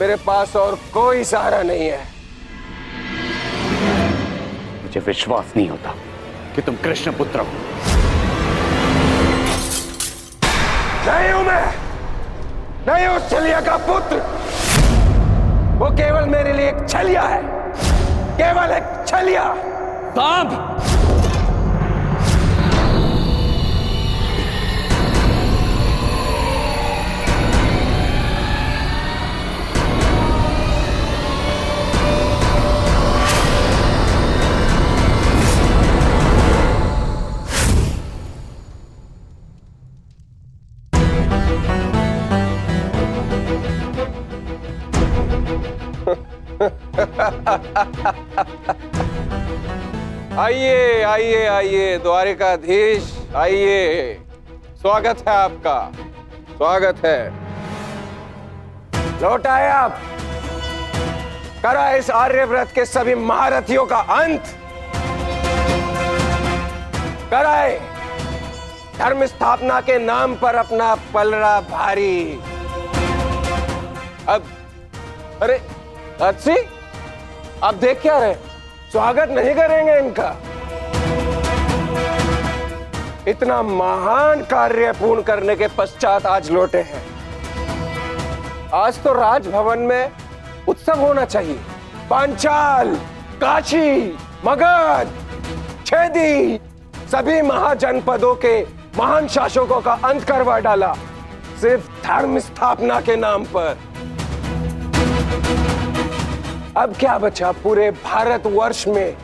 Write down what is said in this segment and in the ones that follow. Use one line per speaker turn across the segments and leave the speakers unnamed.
मेरे पास और कोई सहारा नहीं है।
मुझे विश्वास नहीं होता कि तुम कृष्ण पुत्र हो।
नहीं हूं मैं, नहीं हूं छलिया का पुत्र। वो केवल मेरे लिए एक छलिया है, केवल एक छलिया।
सांप!
आइए आइए आइए द्वारिकाधीश, आइए। स्वागत है आपका, स्वागत है। लौट आए आप। करा इस आर्यव्रत के सभी महारथियों का अंत। कराए धर्म स्थापना के नाम पर अपना पलड़ा भारी। अब अरे अच्छी, आप देख क्या रहे? स्वागत नहीं करेंगे इनका? इतना महान कार्य पूर्ण करने के पश्चात आज लौटे हैं। आज तो राजभवन में उत्सव होना चाहिए। पांचाल, काशी, मगध, छेदी, सभी महाजनपदों के महान शासकों का अंत करवा डाला, सिर्फ धर्म स्थापना के नाम पर। अब क्या बचा पूरे भारतवर्ष में?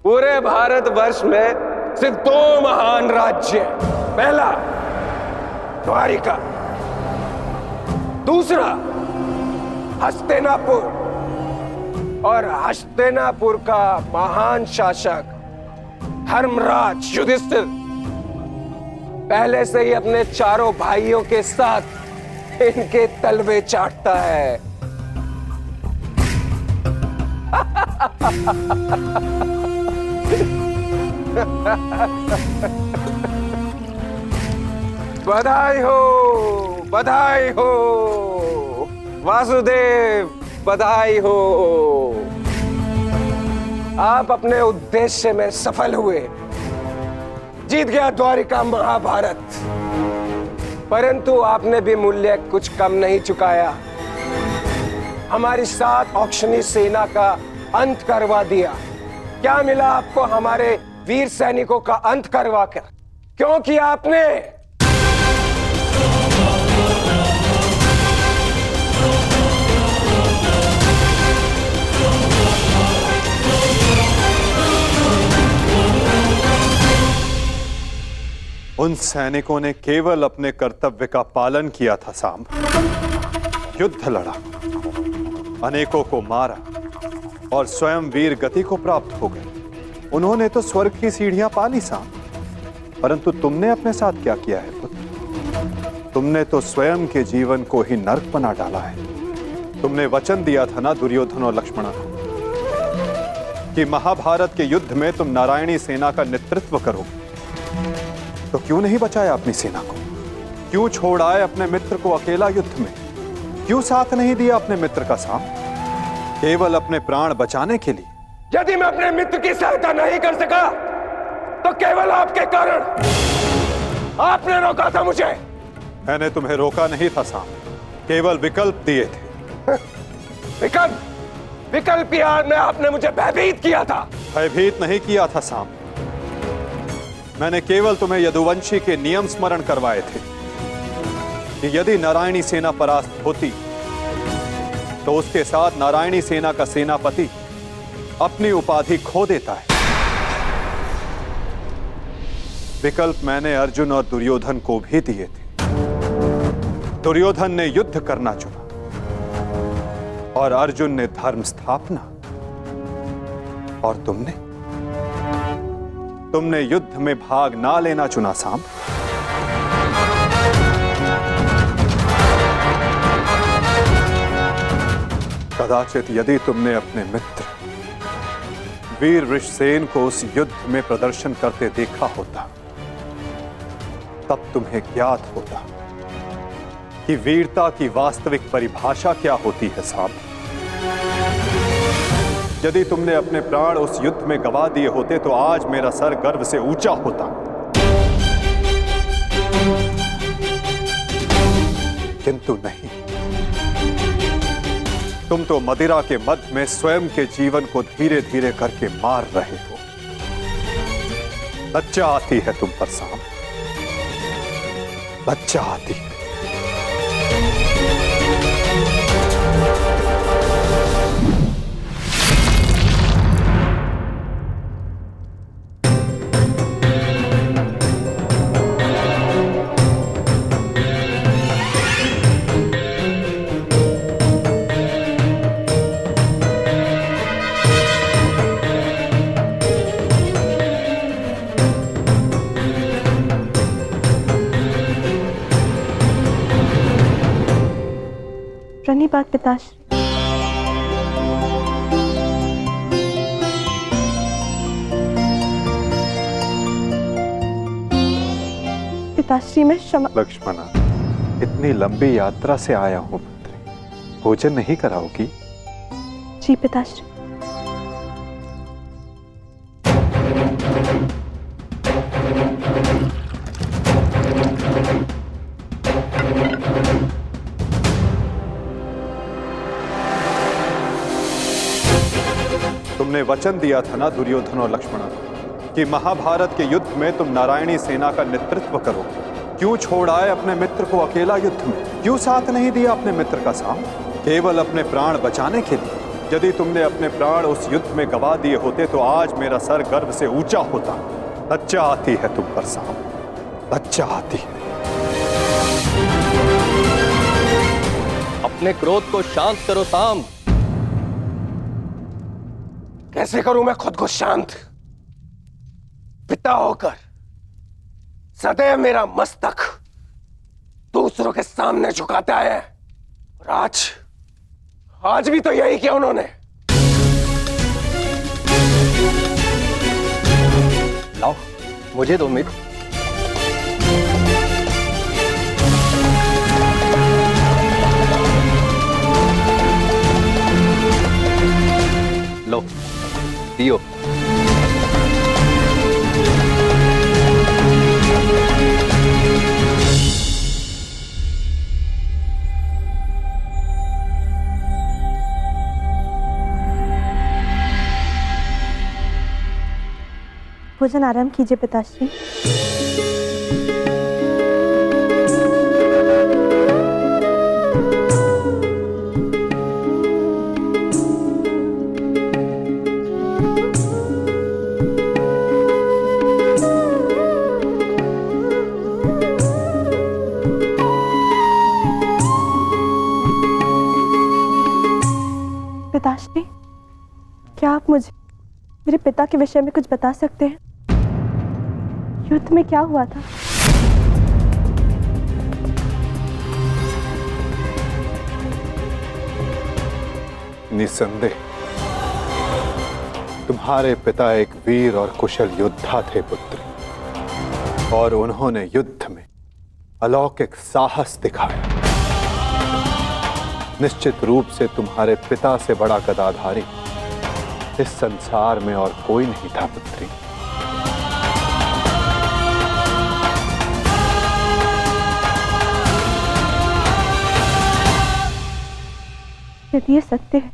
पूरे भारतवर्ष में सिर्फ दो महान राज्य। पहला द्वारिका, दूसरा हस्तिनापुर। और हस्तिनापुर का महान शासक धर्मराज युधिष्ठिर पहले से ही अपने चारों भाइयों के साथ इनके तलवे चाटता है। बधाई हो, बधाई हो वासुदेव, बधाई हो। आप अपने उद्देश्य में सफल हुए। जीत गया द्वारिका महाभारत। परंतु आपने भी मूल्य कुछ कम नहीं चुकाया। हमारी 7 औक्षणी सेना का अंत करवा दिया। क्या मिला आपको हमारे वीर सैनिकों का अंत करवा कर? क्यों किया आपने?
उन सैनिकों ने केवल अपने कर्तव्य का पालन किया था सांब। युद्ध लड़ा, अनेकों को मारा और स्वयं वीर गति को प्राप्त हो गए। उन्होंने तो स्वर्ग की सीढ़ियां पाली सांब। परंतु तुमने अपने साथ क्या किया है पुत्र? तुमने तो स्वयं के जीवन को ही नर्क बना डाला है। तुमने वचन दिया था ना दुर्योधन और लक्ष्मण को कि महाभारत के युद्ध में तुम नारायणी सेना का नेतृत्व करोगे। तो क्यों नहीं बचाया अपनी सेना को? क्यों छोड़ आए अपने मित्र को अकेला युद्ध में? क्यों साथ नहीं दिया अपने मित्र का साथ? केवल अपने प्राण बचाने के लिए?
यदि मैं अपने मित्र की सहायता नहीं कर सका तो केवल आपके कारण। आपने रोका था मुझे।
मैंने तुम्हें रोका नहीं था साम, केवल विकल्प दिए थे।
विकल्प? विकल्प यार में आपने मुझे भयभीत किया था।
भयभीत नहीं किया था साम, मैंने केवल तुम्हें यदुवंशी के नियम स्मरण करवाए थे कि यदि नारायणी सेना परास्त होती तो उसके साथ नारायणी सेना का सेनापति अपनी उपाधि खो देता है। विकल्प मैंने अर्जुन और दुर्योधन को भी दिए थे। दुर्योधन ने युद्ध करना चुना और अर्जुन ने धर्म स्थापना। और तुमने युद्ध में भाग ना लेना चुना सांब। कदाचित यदि तुमने अपने मित्र वीर वृषसेन को उस युद्ध में प्रदर्शन करते देखा होता तब तुम्हें ज्ञात होता कि वीरता की वास्तविक परिभाषा क्या होती है सांब। यदि तुमने अपने प्राण उस युद्ध में गंवा दिए होते तो आज मेरा सर गर्व से ऊंचा होता, किंतु नहीं। तुम तो मदिरा के मद में स्वयं के जीवन को धीरे धीरे करके मार रहे हो। लज्जा आती है तुम पर सांब, लज्जा आती है।
प्रणिपात पिताश्री। पिताश्री मैं क्षमा।
लक्ष्मणा, इतनी लंबी यात्रा से आया हूं पुत्री, भोजन नहीं कराओगी?
जी पिताश्री।
तुमने वचन दिया था ना दुर्योधन और लक्ष्मण कि महाभारत के युद्ध में तुम नारायणी सेना का नेतृत्व करोगे। क्यों छोड़ आए अपने मित्र को अकेला युद्ध में? क्यों साथ नहीं दिया अपने मित्र का सांब? केवल अपने प्राण बचाने के लिए? यदि तुमने अपने प्राण उस युद्ध में गंवा दिए होते तो आज मेरा सर गर्व से ऊंचा होता। लज्जा आती है तुम पर सांब, लज्जा आती है।
अपने क्रोध को शांत करो सांब।
कैसे करूं मैं खुद को शांत? पिता होकर सदैव मेरा मस्तक दूसरों के सामने झुकाता है, और आज भी तो यही किया उन्होंने।
लाओ मुझे दो मित्र। लो पियो।
भोजन आराम कीजिए पिताश्री। पिताश्री, क्या आप मुझे मेरे पिता के विषय में कुछ बता सकते हैं? युद्ध में क्या हुआ था?
निसंदेह तुम्हारे पिता एक वीर और कुशल योद्धा थे पुत्री, और उन्होंने युद्ध में अलौकिक साहस दिखाया। निश्चित रूप से तुम्हारे पिता से बड़ा गदाधारी इस संसार में और कोई नहीं था पुत्री।
यदि ये सत्य है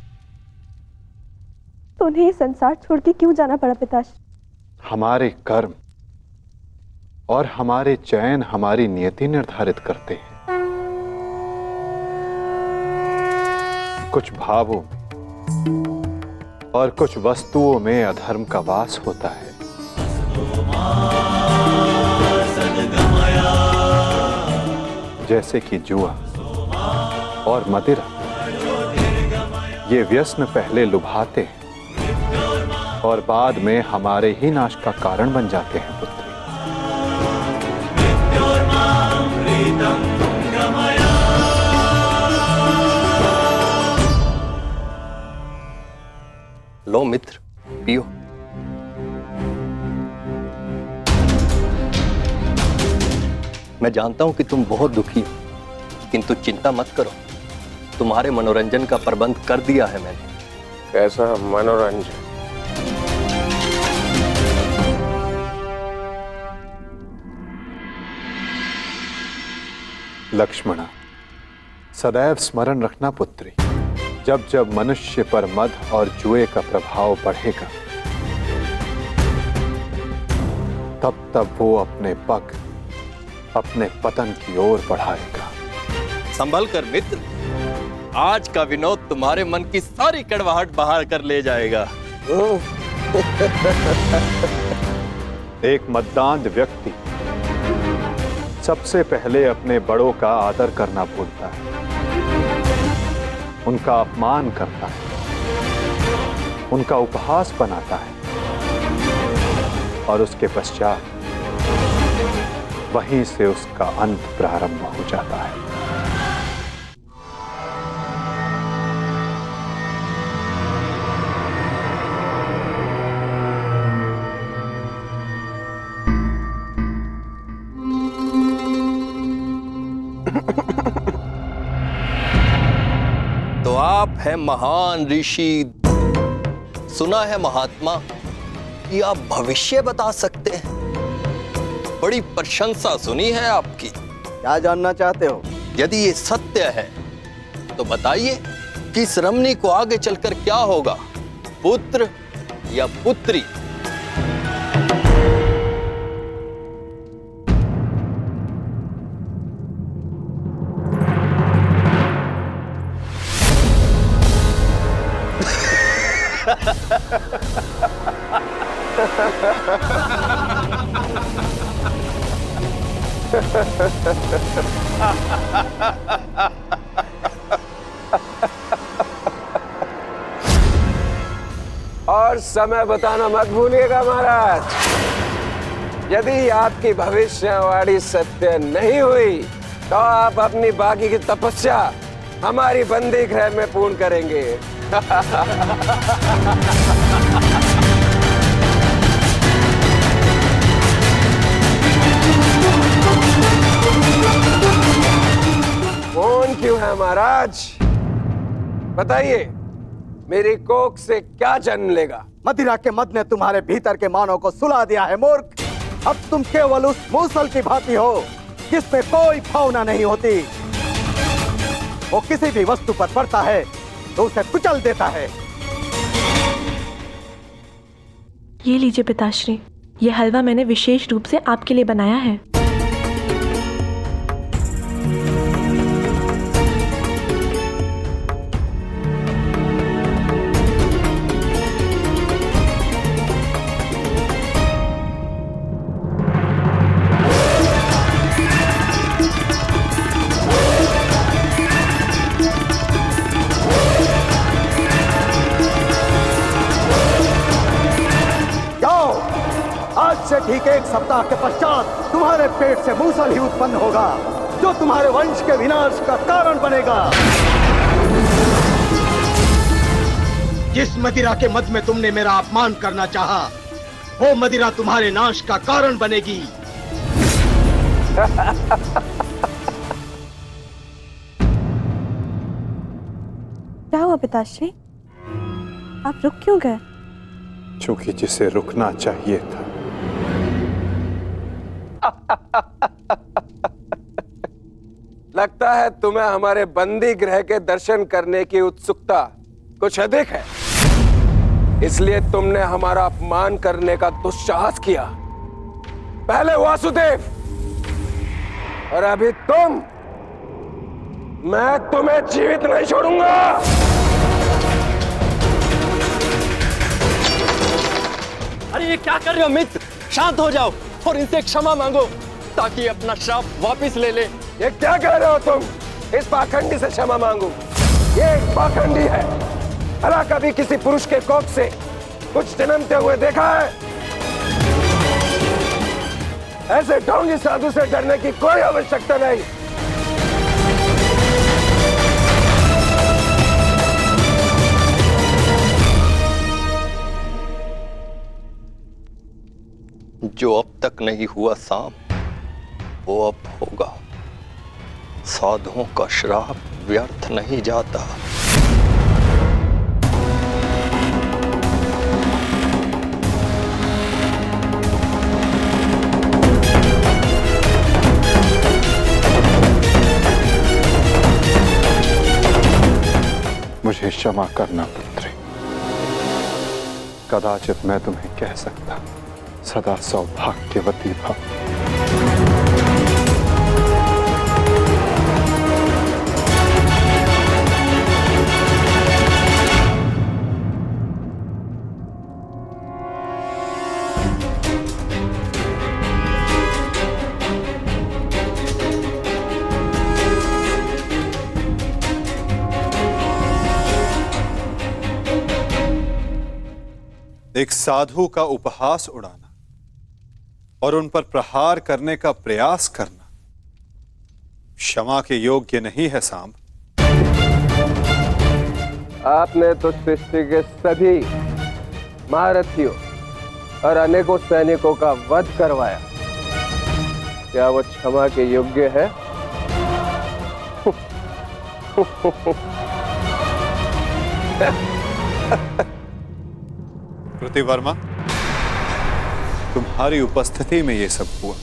तो उन्हें ये संसार छोड़ के क्यों जाना पड़ा पिताश्री?
हमारे कर्म और हमारे चयन हमारी नियति निर्धारित करते हैं। कुछ भावों में और कुछ वस्तुओं में अधर्म का वास होता है। जैसे कि जुआ और मदिरा, ये व्यसन पहले लुभाते हैं और बाद में हमारे ही नाश का कारण बन जाते हैं पुत्री।
लो मित्र पियो। मैं जानता हूं कि तुम बहुत दुखी हो, किंतु चिंता मत करो, तुम्हारे मनोरंजन का प्रबंध कर दिया है मैंने।
कैसा मनोरंजन?
लक्ष्मणा, सदैव स्मरण रखना पुत्री, जब जब मनुष्य पर मद और जुए का प्रभाव बढ़ेगा तब तब वो अपने पग अपने पतन की ओर बढ़ाएगा।
संभल कर मित्र, आज का विनोद तुम्हारे मन की सारी कड़वाहट बाहर कर ले जाएगा।
एक मद्दांध व्यक्ति सबसे पहले अपने बड़ों का आदर करना भूलता है, उनका अपमान करता है, उनका उपहास बनाता है और उसके पश्चात वहीं से उसका अंत प्रारंभ हो जाता है।
तो आप हैं महान ऋषि, सुना है महात्मा कि आप भविष्य बता सकते हैं। बड़ी प्रशंसा सुनी है आपकी।
क्या जानना चाहते हो?
यदि ये सत्य है तो बताइए कि इस रमणी को आगे चलकर क्या होगा, पुत्र या पुत्री?
और समय बताना मत भूलिएगा महाराज। यदि आपकी भविष्यवाणी सत्य नहीं हुई तो आप अपनी बाकी की तपस्या हमारी बंदी गृह में पूर्ण करेंगे। कौन क्यों है महाराज? बताइए, मेरी कोख से क्या जन्म लेगा?
मदिरा के मद ने तुम्हारे भीतर के मानव को सुला दिया है मूर्ख। अब तुम केवल उस मूसल की भांति हो जिसमें कोई भावना नहीं होती। वो किसी भी वस्तु पर पड़ता है तो उसे कुचल देता है।
ये लीजिए पिताश्री, ये हलवा मैंने विशेष रूप से आपके लिए बनाया है।
आज से ठीक 1 सप्ताह के पश्चात तुम्हारे पेट से मूसल ही उत्पन्न होगा जो तुम्हारे वंश के विनाश का कारण बनेगा।
जिस मदिरा के मद में तुमने मेरा अपमान करना चाहा, वो मदिरा तुम्हारे नाश का कारण बनेगी।
क्या हुआ पिताश्री, आप रुक क्यों गए?
क्योंकि जिसे रुकना चाहिए था।
लगता है तुम्हें हमारे बंदी गृह के दर्शन करने की उत्सुकता कुछ अधिक है, इसलिए तुमने हमारा अपमान करने का दुस्साहस किया। पहले वासुदेव और अभी तुम। मैं तुम्हें जीवित नहीं छोड़ूंगा।
अरे ये क्या कर रहे हो मित्र? शांत हो जाओ और इनसे क्षमा मांगो ताकि अपना श्राप वापस ले ले।
ये क्या कह रहे हो तुम? इस पाखंडी से क्षमा मांगू? ये एक पाखंडी है। भला कभी किसी पुरुष के कोख से कुछ जन्मते हुए देखा है? ऐसे ढोंगी साधु से डरने की कोई आवश्यकता नहीं।
जो अब तक नहीं हुआ साम, वो अब होगा। साधुओं का श्राप व्यर्थ नहीं जाता।
मुझे क्षमा करना पुत्री। कदाचित मैं तुम्हें कह सकता सदा सौभाग्यवती भव। एक साधु का उपहास उड़ाना और उन पर प्रहार करने का प्रयास करना क्षमा के योग्य नहीं है सांब।
आपने तो सृष्टि के सभी महारथियों और अनेकों सैनिकों का वध करवाया, क्या वो क्षमा के योग्य है?
कृतिवर्मा, तुम्हारी उपस्थिति में यह सब हुआ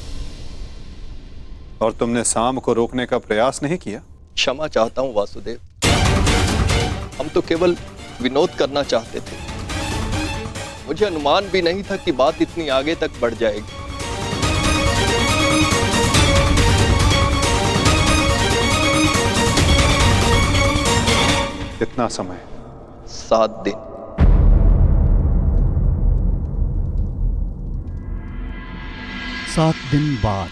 और तुमने सांब को रोकने का प्रयास नहीं किया।
क्षमा चाहता हूं वासुदेव, हम तो केवल विनोद करना चाहते थे। मुझे अनुमान भी नहीं था कि बात इतनी आगे तक बढ़ जाएगी।
कितना समय?
7 दिन।
सात दिन बाद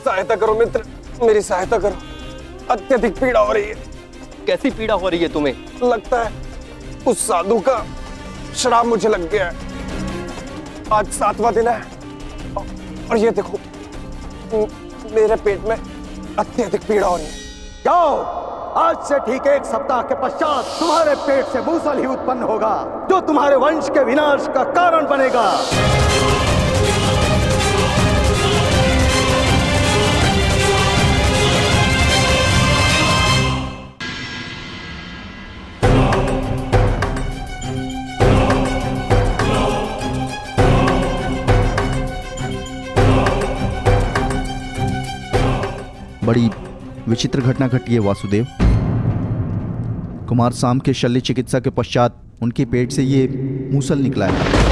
सहायता करो मित्र, मेरी सहायता करो, अत्यधिक पीड़ा हो रही है।
कैसी पीड़ा हो रही है तुम्हें?
लगता है उस साधु का श्राप मुझे लग गया है। आज 7वां दिन है और ये देखो मेरे पेट में अत्यधिक पीड़ा हो रही है।
जाओ, आज से ठीक 1 सप्ताह के पश्चात तुम्हारे पेट से मूसल ही उत्पन्न होगा, जो तुम्हारे वंश के विनाश का कारण बनेगा।
बड़ी विचित्र घटना घटी है वासुदेव। कुमार सांब के शल्य चिकित्सा के पश्चात उनके पेट से ये मूसल निकला है।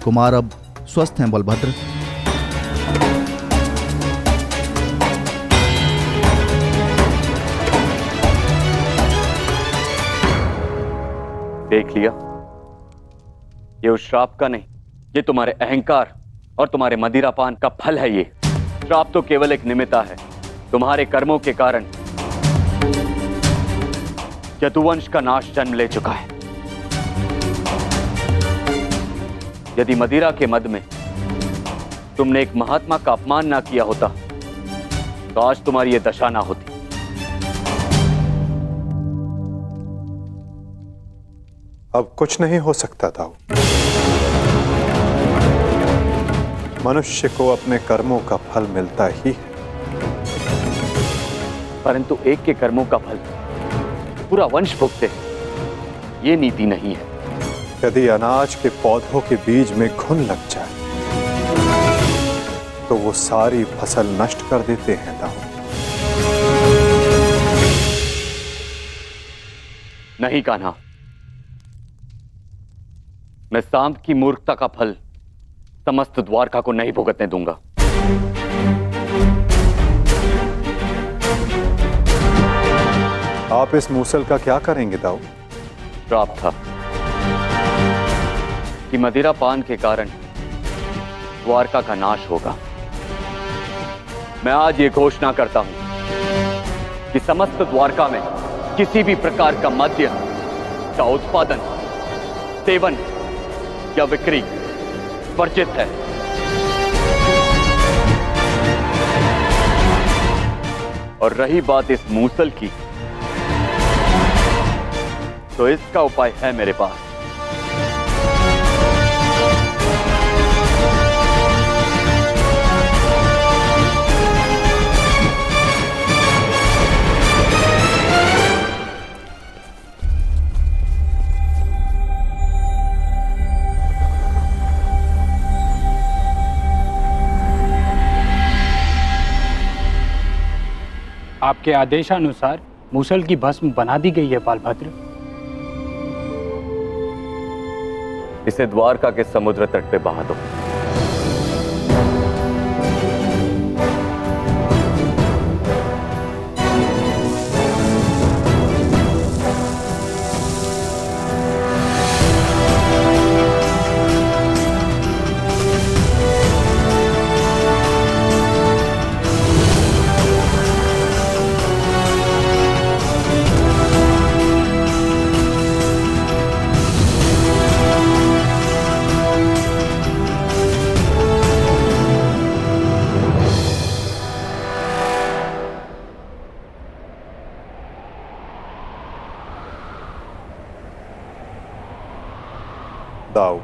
कुमार अब स्वस्थ हैं बलभद्र।
देख लिया, ये उस श्राप का नहीं, ये तुम्हारे अहंकार और तुम्हारे मदिरापान का फल है। ये श्राप तो केवल एक निमित्ता है। तुम्हारे कर्मों के कारण यदुवंश का नाश जन्म ले चुका है। यदि मदिरा के मद में तुमने एक महात्मा का अपमान ना किया होता तो आज तुम्हारी यह दशा ना होती।
अब कुछ नहीं हो सकता था। मनुष्य को अपने कर्मों का फल मिलता ही है,
परंतु एक के कर्मों का फल पूरा वंश भुगते, ये नीति नहीं है।
यदि अनाज के पौधों के बीज में घुन लग जाए तो वो सारी फसल नष्ट कर देते हैं दाऊ।
नहीं कान्हा, मैं सांब की मूर्खता का फल समस्त द्वारका को नहीं भुगतने दूंगा।
आप इस मूसल का क्या करेंगे दाऊ?
श्राप था कि मदिरा पान के कारण द्वारका का नाश होगा। मैं आज ये घोषणा करता हूं कि समस्त द्वारका में किसी भी प्रकार का मद्य का उत्पादन, सेवन या बिक्री वर्जित है। और रही बात इस मूसल की, तो इसका उपाय है मेरे पास।
आपके आदेशानुसार मूसल की भस्म बना दी गई है बालभद्र।
इसे द्वारका के समुद्र तट पे बहा दो।
दाऊ,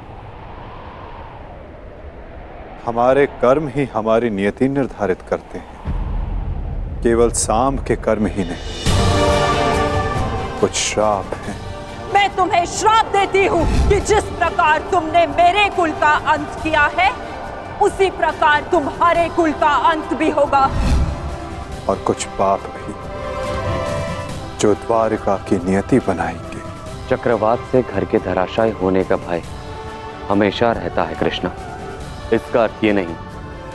हमारे कर्म ही हमारी नियति निर्धारित करते हैं, केवल सांब के कर्म ही नहीं, कुछ श्राप हैं।
मैं तुम्हें श्राप देती हूँ कि जिस प्रकार तुमने मेरे कुल का अंत किया है, उसी प्रकार तुम्हारे कुल का अंत भी होगा।
और कुछ पाप भी जो द्वारिका की नियति बनाएंगे।
चक्रवात से घर के धराशायी होने का भय हमेशा रहता है कृष्णा। इसका अर्थ ये नहीं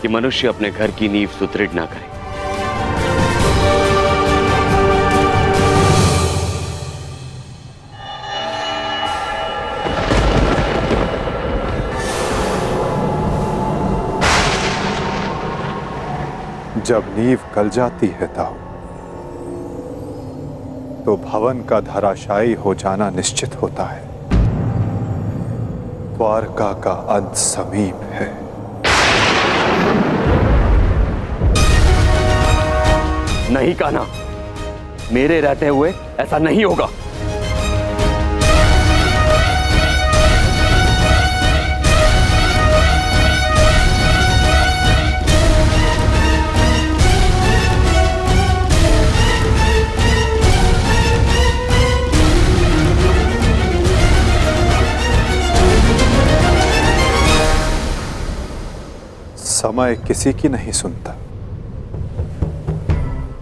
कि मनुष्य अपने घर की नींव सुदृढ़ ना करे।
जब नींव गल जाती है दाऊ, तो भवन का धराशायी हो जाना निश्चित होता है। द्वारका का अंत समीप है।
नहीं कान्हा, मेरे रहते हुए ऐसा नहीं होगा।
समय किसी की नहीं सुनता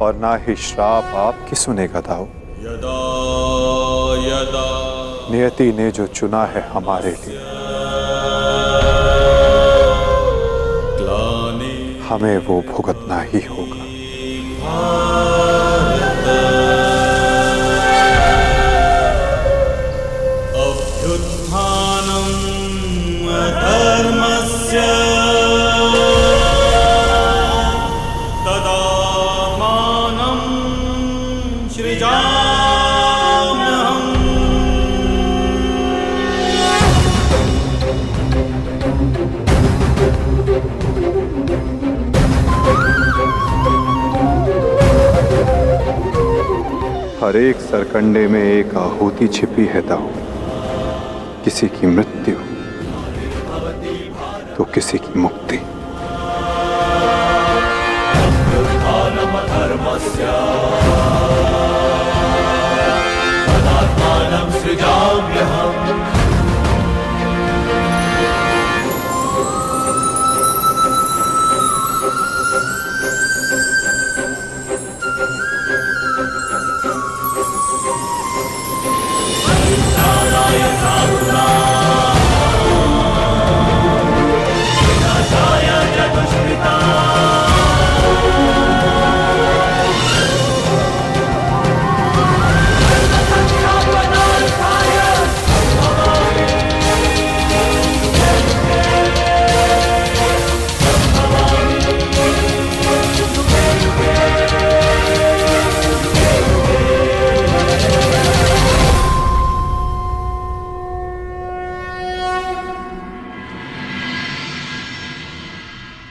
और ना ही श्राप आपकी सुनेगा दाऊ।
यदा यदा
नियति ने जो चुना है हमारे लिए, हमें वो भुगतना ही होगा।
अभ्युत्थानम् अधर्मस्य तदात्मानं सृजाम्यहम्।
हर एक सरकंडे में एक आहुति छिपी है दाऊ। किसी की मृत्यु तो किसी की मुक्ति।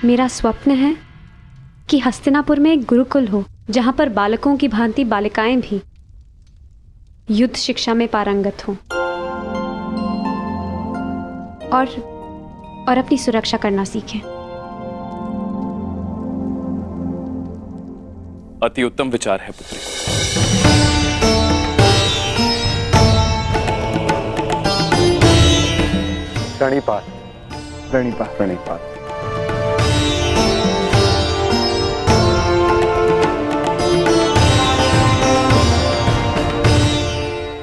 मेरा स्वप्न है कि हस्तिनापुर में एक गुरुकुल हो जहां पर बालकों की भांति बालिकाएं भी युद्ध शिक्षा में पारंगत हों और अपनी सुरक्षा करना सीखें।
अति उत्तम विचार है पुत्री।
प्रणिपात, प्रणिपात, प्रणिपात।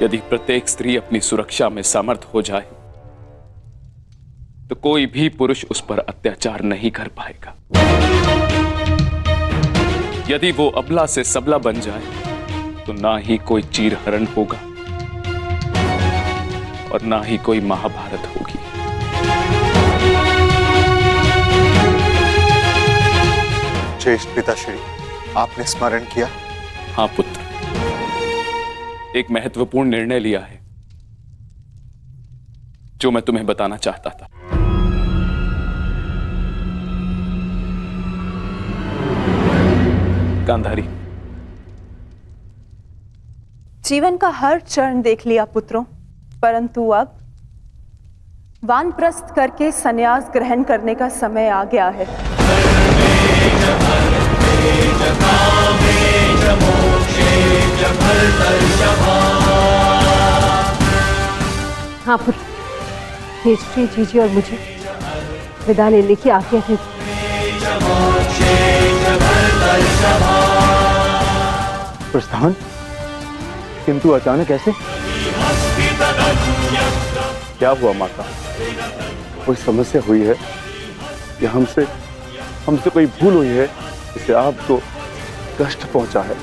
यदि प्रत्येक स्त्री अपनी सुरक्षा में समर्थ हो जाए तो कोई भी पुरुष उस पर अत्याचार नहीं कर पाएगा। यदि वो अबला से सबला बन जाए तो ना ही कोई चीरहरण होगा और ना ही कोई महाभारत होगी।
ज्येष्ठ पिताश्री, आपने स्मरण किया?
हाँ पुत्र, एक महत्वपूर्ण निर्णय लिया है जो मैं तुम्हें बताना चाहता था। गांधारी,
जीवन का हर चरण देख लिया पुत्रों, परंतु अब वानप्रस्थ करके संन्यास ग्रहण करने का समय आ गया है।
हाँ पुत्र, हिस्ट्री जीजी और मुझे विदा लेने की आज्ञा दे।
प्रस्थान? किंतु अचानक ऐसे? क्या हुआ माता? कोई समस्या हुई है या हमसे कोई भूल हुई है जिससे आपको कष्ट पहुंचा है?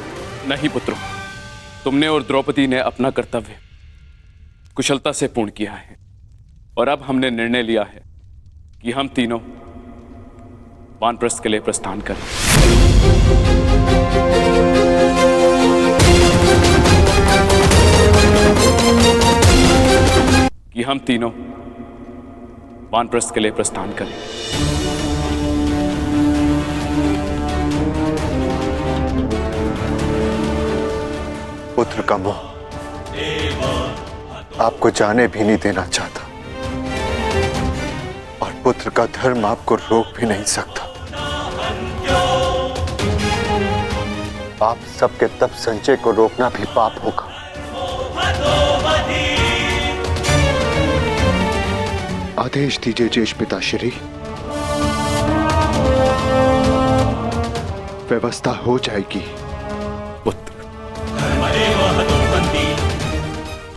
नहीं पुत्रों, तुमने और द्रौपदी ने अपना कर्तव्य कुशलता से पूर्ण किया है और अब हमने निर्णय लिया है कि हम तीनों वानप्रस्थ के लिए प्रस्थान करें। कि हम तीनों वानप्रस्थ के लिए प्रस्थान करें।
पुत्र का मोह आपको जाने भी नहीं देना चाहता और पुत्र का धर्म आपको रोक भी नहीं सकता। आप सबके तप संचय को रोकना भी पाप होगा। आदेश दीजिए ज्येष्ठ पिताश्री। व्यवस्था हो जाएगी।
पुत्र,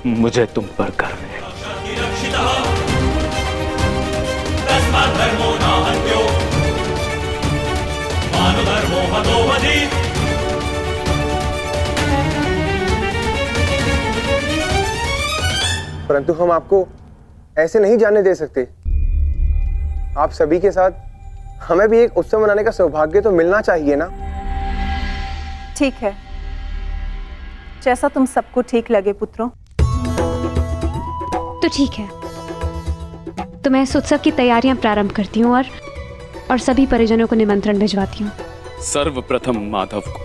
मुझे तुम पर गर्व है।
परंतु हम आपको ऐसे नहीं जाने दे सकते। आप सभी के साथ हमें भी एक उत्सव मनाने का सौभाग्य तो मिलना चाहिए ना।
ठीक है, जैसा तुम सबको ठीक लगे पुत्रों।
तो ठीक है, तो मैं इस उत्सव की तैयारियां प्रारंभ करती हूँ और सभी परिजनों को निमंत्रण भिजवाती हूँ।
सर्वप्रथम माधव को।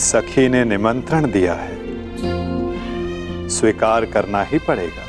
सखी ने निमंत्रण दिया है, स्वीकार करना ही पड़ेगा।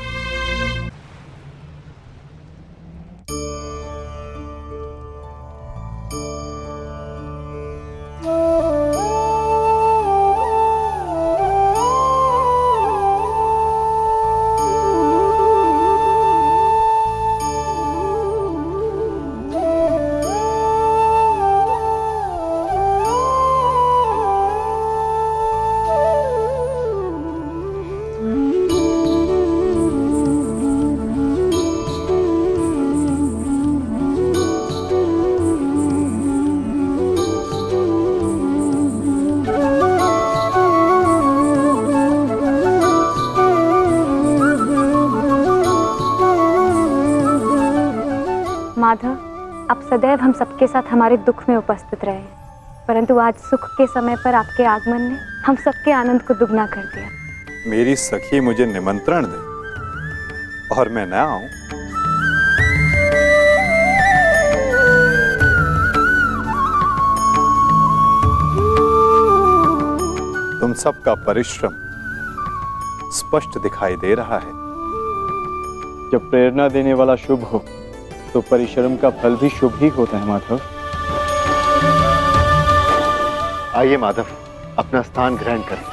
माधव, आप सदैव हम सबके साथ हमारे दुख में उपस्थित रहे, परंतु आज सुख के समय पर आपके आगमन ने हम सबके आनंद को दुगना कर दिया।
मेरी सखी मुझे निमंत्रण दे और मैं न आऊं? तुम सबका परिश्रम स्पष्ट दिखाई दे रहा है।
जब प्रेरणा देने वाला शुभ हो तो परिश्रम का फल भी शुभ ही होता है माधव।
आइए माधव, अपना स्थान ग्रहण करें।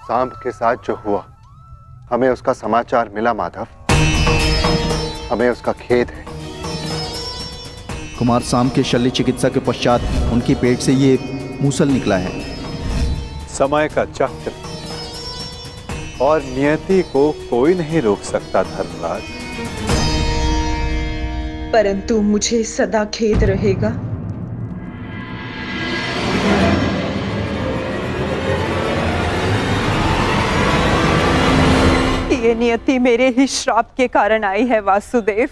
सांब के साथ जो हुआ, हमें उसका समाचार मिला माधव। हमें उसका खेद है।
कुमार सांब के शल्य चिकित्सा के पश्चात उनके पेट से ये मूसल निकला है।
समय का चक्र और नियति को कोई नहीं रोक सकता धर्मराज।
परंतु मुझे सदा खेद रहेगा। ये नियति मेरे ही श्राप के कारण आई है वासुदेव।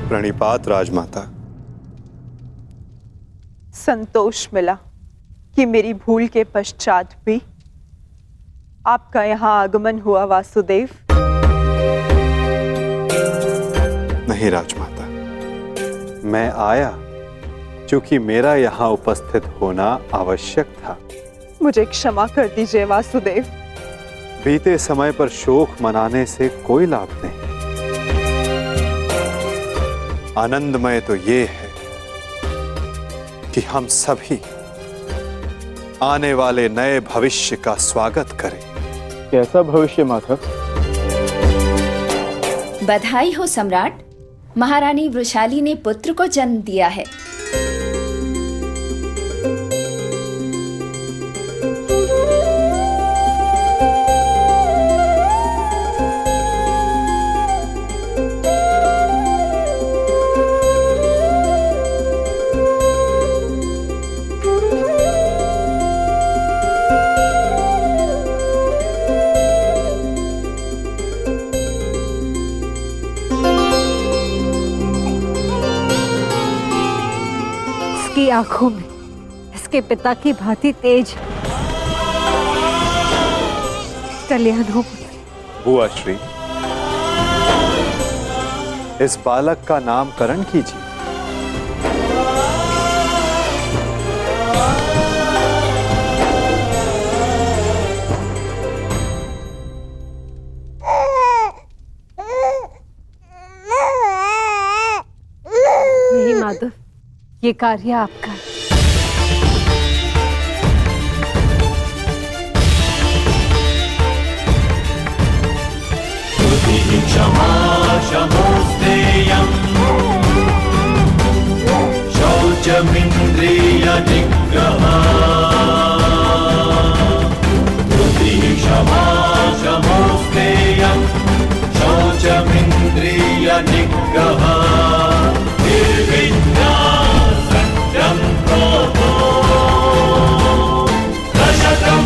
प्रणिपात राजमाता।
संतोष मिला कि मेरी भूल के पश्चात भी आपका यहाँ आगमन हुआ वासुदेव।
नहीं राजमाता, मैं आया क्योंकि मेरा यहाँ उपस्थित होना आवश्यक था।
मुझे क्षमा कर दीजिए वासुदेव।
बीते समय पर शोक मनाने से कोई लाभ नहीं। आनंदमय तो ये है कि हम सभी आने वाले नए भविष्य का स्वागत करें।
कैसा भविष्य माधव?
बधाई हो सम्राट, महारानी वृषाली ने पुत्र को जन्म दिया है।
इसकी आंखों में इसके पिता की भांति तेज कल्याण हो।
बुआ श्री, इस बालक का नामकरण कीजिए।
नहीं माधव, ये कार्य आपका है।
क्षमा शमोस्तेयम् शौचमिन्द्रिय निग्रहः क्षमा शमोस्तेयम् शौचमिन्द्रिय निग्रहः निर्विद्या सत्यं प्रोतो दशकं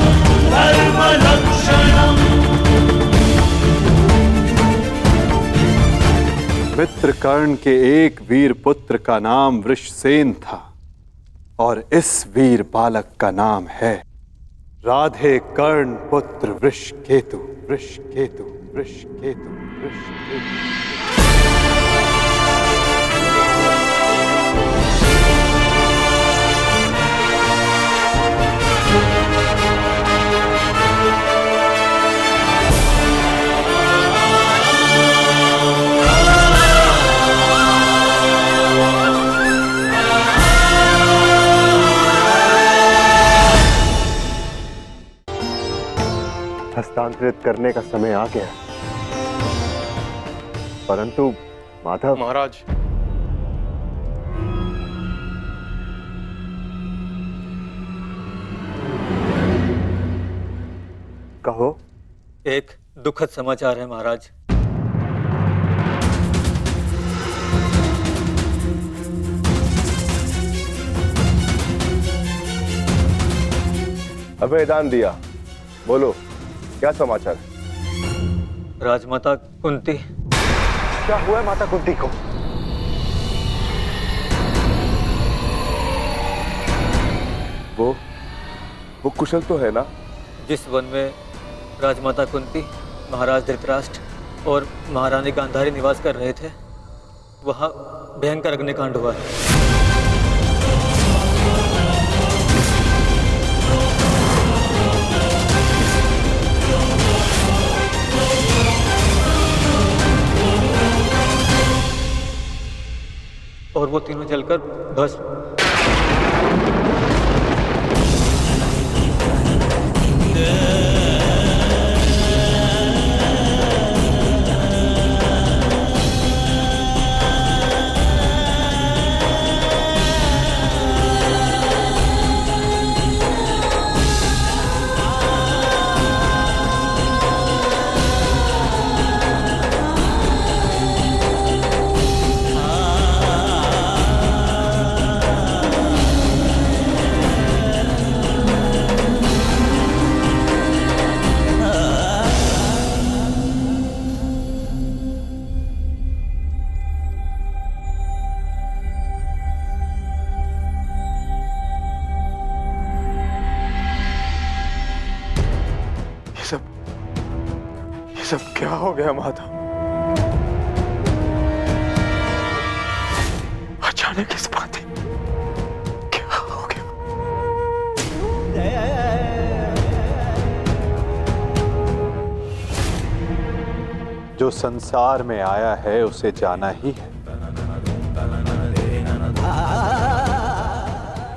धर्मलक्षणम्।
मित्र कर्ण के एक वीर पुत्र का नाम वृषसेन था और इस वीर बालक का नाम है राधे कर्ण पुत्र वृषकेतु। वृषकेतु, वृषकेतु, वृषकेतु।
हस्तांतरित करने का समय आ गया, परंतु माधव।
महाराज,
कहो।
एक दुखद समाचार है महाराज।
अभयदान दिया, बोलो क्या समाचार है?
राजमाता कुंती।
क्या हुआ है माता कुंती को?
वो कुशल तो है ना?
जिस वन में राजमाता कुंती, महाराज धृतराष्ट्र और महारानी गांधारी निवास कर रहे थे, वहां भयंकर अग्निकांड हुआ है। और वो तीनों जलकर भस्म।
ये सब क्या हो गया माता? अचानक इस बात क्या हो गया?
जो संसार में आया है उसे जाना ही है।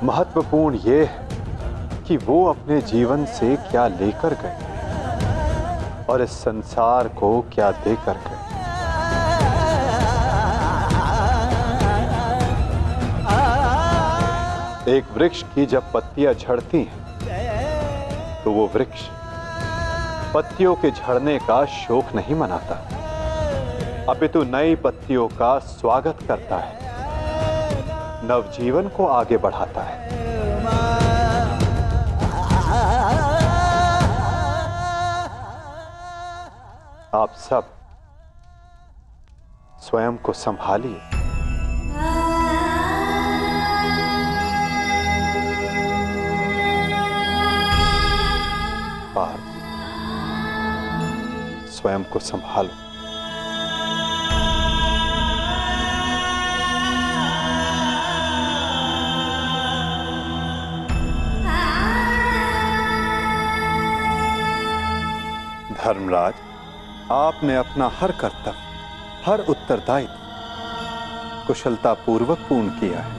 महत्वपूर्ण ये है कि वो अपने जीवन से क्या लेकर गए और इस संसार को क्या देकर गए। एक वृक्ष की जब पत्तियां झड़ती हैं तो वो वृक्ष पत्तियों के झड़ने का शोक नहीं मनाता, अपितु नई पत्तियों का स्वागत करता है, नवजीवन को आगे बढ़ाता है। आप सब स्वयं को संभालिए। पार्थ, स्वयं को संभालो। धर्मराज, आपने अपना हर कर्तव्य, हर उत्तरदायित्व कुशलतापूर्वक पूर्ण किया है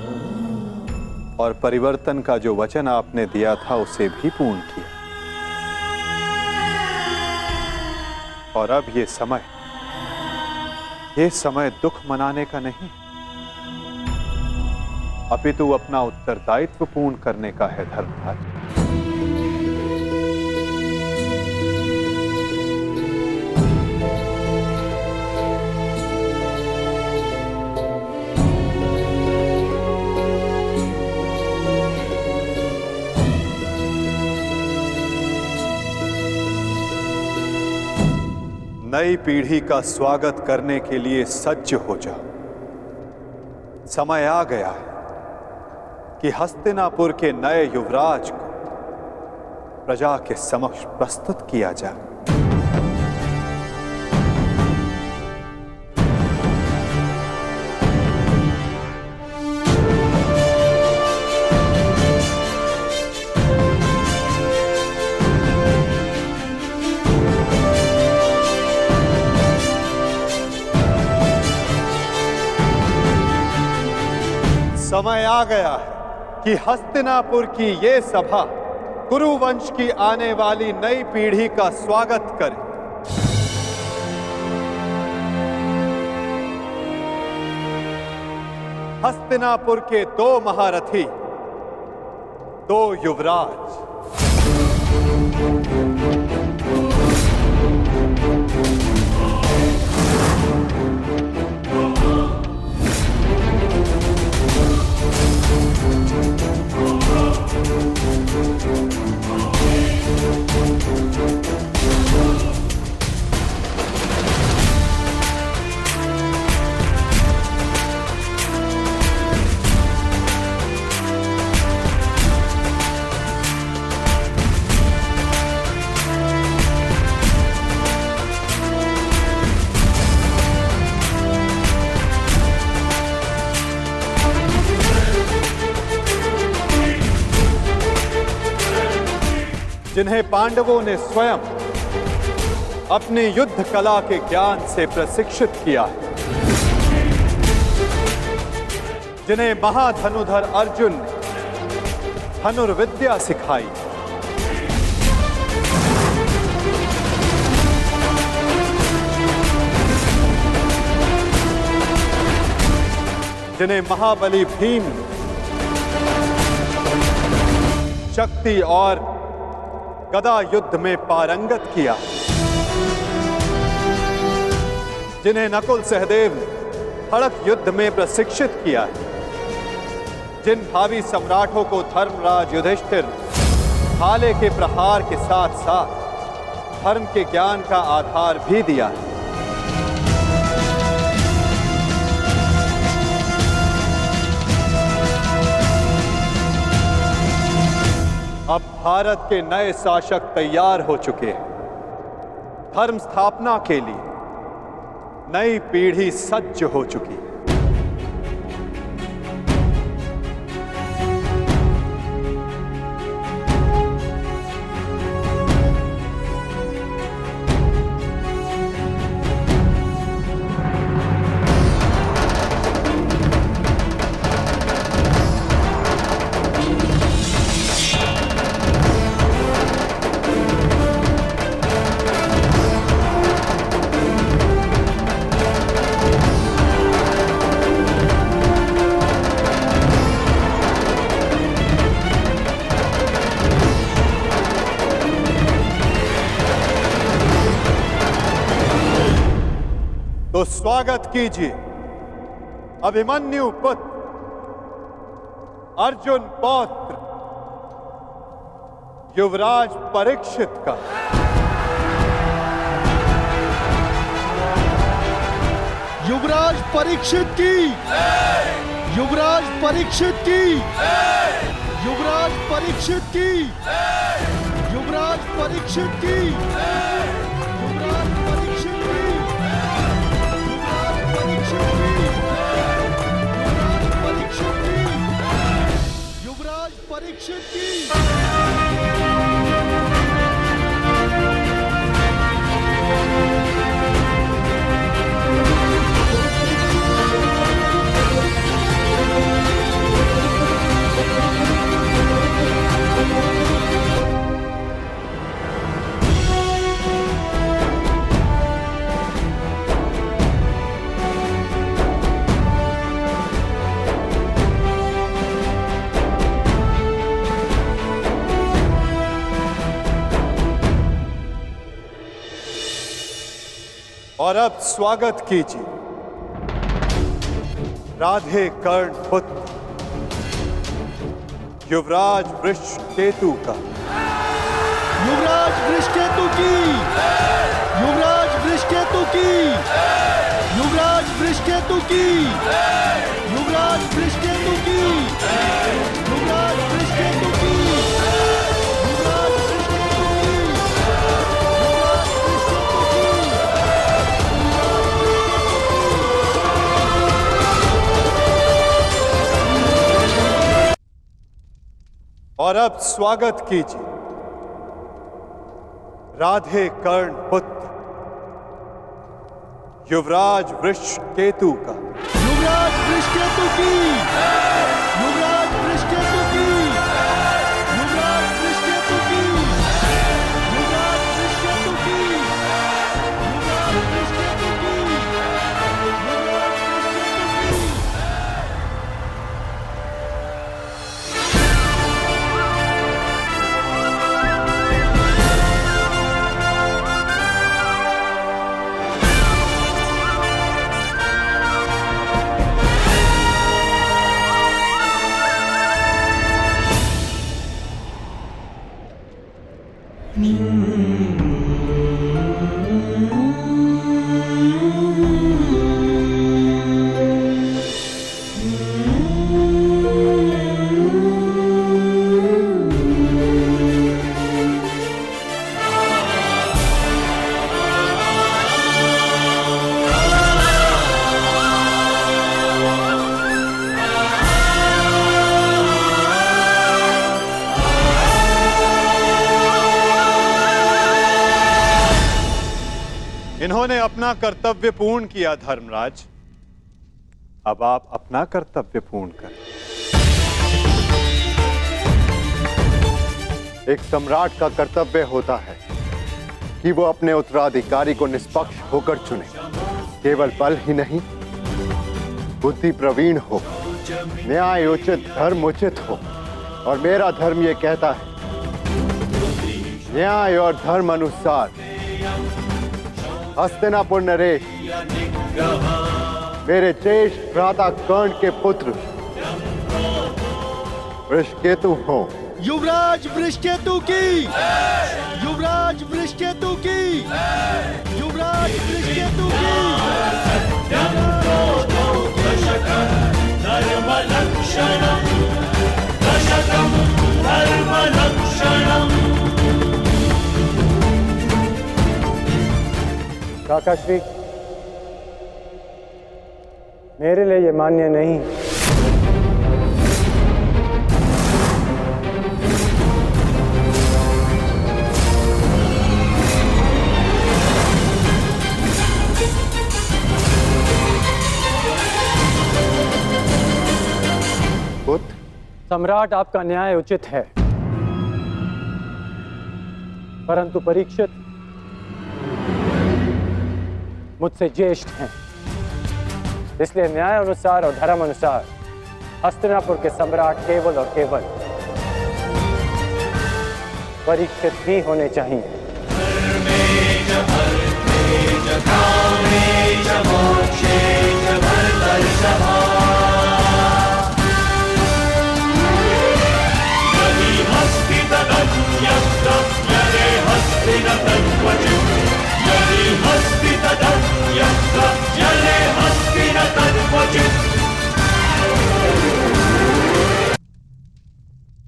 और परिवर्तन का जो वचन आपने दिया था उसे भी पूर्ण किया। और अब ये समय दुख मनाने का नहीं, अपितु अपना उत्तरदायित्व पूर्ण करने का है धर्मराज। नई पीढ़ी का स्वागत करने के लिए सज्ज हो जाओ। समय आ गया है कि हस्तिनापुर के नए युवराज को प्रजा के समक्ष प्रस्तुत किया जाए। समय आ गया है कि हस्तिनापुर की ये सभा कुरुवंश की आने वाली नई पीढ़ी का स्वागत करे। हस्तिनापुर के 2 महारथी, 2 युवराज, जिन्हें पांडवों ने स्वयं अपनी युद्ध कला के ज्ञान से प्रशिक्षित किया है, जिन्हें महाधनुधर अर्जुन ने धनुर्विद्या सिखाई, जिन्हें महाबली भीम ने शक्ति और गदा युद्ध में पारंगत किया, जिन्हें नकुल सहदेव ने खड़ग युद्ध में प्रशिक्षित किया है, जिन भावी सम्राटों को धर्मराज युधिष्ठिर ने भाले के प्रहार के साथ साथ धर्म के ज्ञान का आधार भी दिया है। अब भारत के नए शासक तैयार हो चुके हैं। धर्म स्थापना के लिए नई पीढ़ी सज्ज हो चुकी है। तो स्वागत कीजिए अभिमन्यु पुत्र अर्जुन पौत्र युवराज परीक्षित का।
युवराज परीक्षित की, युवराज परीक्षित की, युवराज परीक्षित की, युवराज परीक्षित की, युवराज परीक्षित की, युवराज परीक्षित की।
और अब स्वागत कीजिए राधे कर्ण पुत्र युवराज वृषकेतु का।
युवराज वृषकेतु की, युवराज वृषकेतु की, युवराज वृषकेतु की, युवराज वृषकेतु की, युवराज वृषकेतु की,
और अब स्वागत कीजिए राधे कर्ण पुत्र युवराज वृषकेतु का।
युवराज वृषकेतु की, युवराज वृषकेतु की, युवराज वृषकेतु की, युवराज वृषकेतु की, युवराज वृषकेतु की, युवराज वृषकेतु की।
उन्होंने अपना कर्तव्य पूर्ण किया धर्मराज। अब आप अपना कर्तव्य पूर्ण करें।
एक सम्राट का कर्तव्य होता है कि वो अपने उत्तराधिकारी को निष्पक्ष होकर चुने। केवल बल ही नहीं, बुद्धि प्रवीण हो, न्याय उचित, धर्म उचित हो। और मेरा धर्म ये कहता है, न्याय और धर्म अनुसार हस्तिनापुर नरेश मेरे ज्येष्ठ भ्राता कर्ण के पुत्र वृषकेतु हो।
युवराज वृषकेतु की, युवराज वृषकेतु की, युवराज वृषकेतु की।
धर्मलक्षणम् दशकम् धर्मलक्षणम्।
काकाश्री, मेरे लिए ये मान्य नहीं। सम्राट, आपका न्याय उचित है, परंतु परीक्षित मुझसे ज्येष्ठ हैं, इसलिए न्याय अनुसार और धर्म अनुसार हस्तिनापुर के सम्राट केवल और केवल परीक्षित ही होने चाहिए।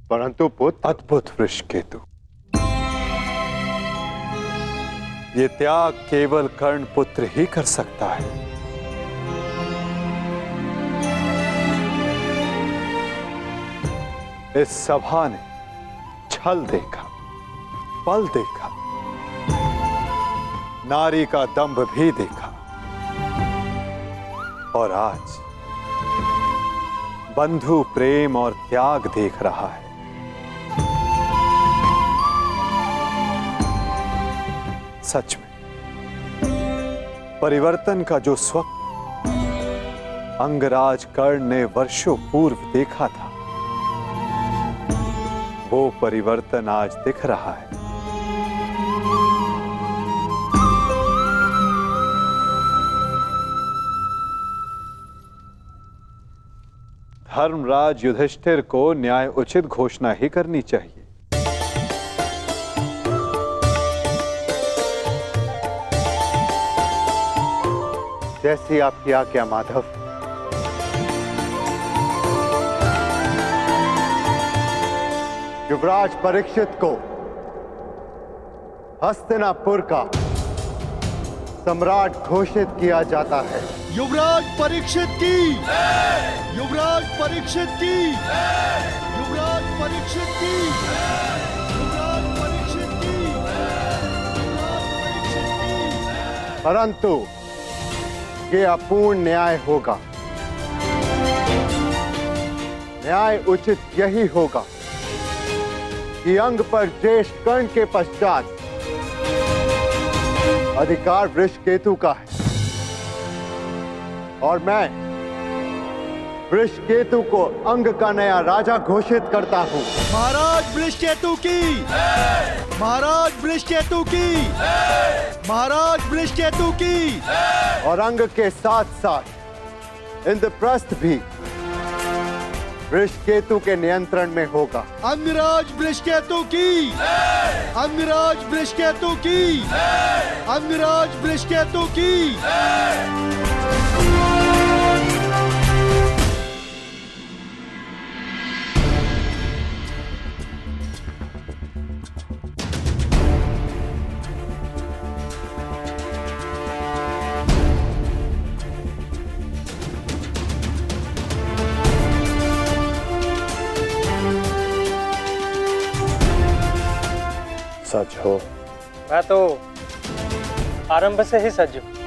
परंतु पुत्र, अद्भुत वृषकेतु, ये त्याग केवल कर्ण पुत्र ही कर सकता है। इस सभा ने छल देखा, बल देखा, नारी का दंभ भी देखा, और आज बंधु प्रेम और त्याग देख रहा है। सच में परिवर्तन का जो स्वप्न अंगराज कर्ण ने वर्षों पूर्व देखा था, वो परिवर्तन आज दिख रहा है। धर्मराज युधिष्ठिर को न्याय उचित घोषणा ही करनी चाहिए।
जैसी आपकी आज्ञा माधव। युवराज परीक्षित को हस्तिनापुर का सम्राट घोषित किया जाता है।
युवराज परीक्षित की, युवराज परीक्षित की, युवराज परीक्षित की, युवराज परीक्षित की, युवराज परीक्षित की।
परंतु ये अपूर्ण न्याय होगा। न्याय उचित यही होगा कि अंग पर ज्येष्ठ कर्ण के पश्चात अधिकार वृषकेतु का है, और मैं वृषकेतु को अंग का नया राजा घोषित करता हूं।
महाराज वृषकेतु की, महाराज वृषकेतु की, महाराज वृषकेतु की।
और अंग के साथ साथ इंद्रप्रस्थ भी वृषकेतु के नियंत्रण में होगा।
अंगराज वृषकेतु की, अंगराज वृषकेतु की, अंगराज वृषकेतु की।
सच हो। मैं तो आरंभ से ही सज्ज हूं।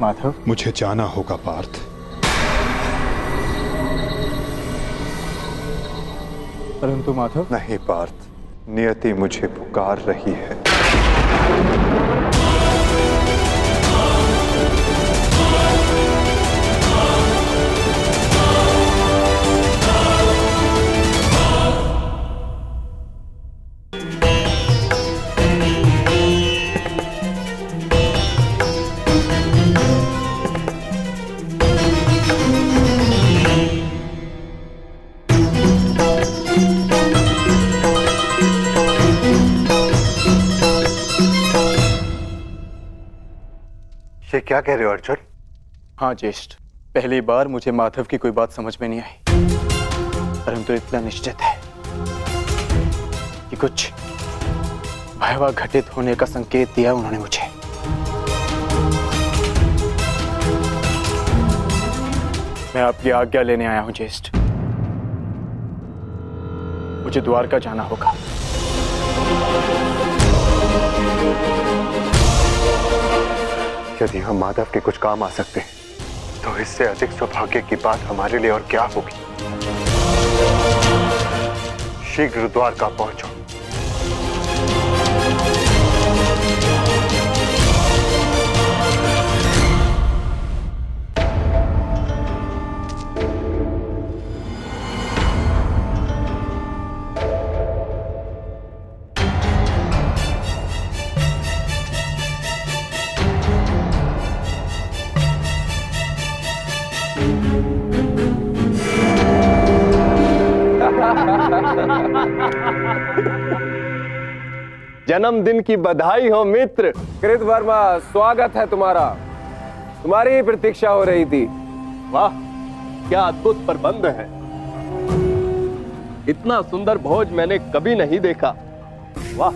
माधव, मुझे जाना होगा पार्थ।
परंतु माधव।
नहीं पार्थ, नियति मुझे पुकार रही है।
ये क्या कह रहे हो अर्जुन?
हाँ ज्येष्ठ, पहली बार मुझे माधव की कोई बात समझ में नहीं आई, परंतु इतना निश्चित है कि कुछ भयावह घटित होने का संकेत दिया उन्होंने मुझे। मैं आपकी आज्ञा लेने आया हूं ज्येष्ठ। मुझे द्वारका जाना होगा।
यदि हम माधव के कुछ काम आ सकते हैं, तो इससे अधिक सौभाग्य की बात हमारे लिए और क्या होगी। शीघ्र द्वारका पहुंचो।
जन्मदिन की बधाई हो मित्र। कृत वर्मा, स्वागत है तुम्हारा। तुम्हारी ही प्रतीक्षा हो रही थी।
वाह, क्या अद्भुत प्रबंध है। इतना सुंदर भोज मैंने कभी नहीं देखा। वाह।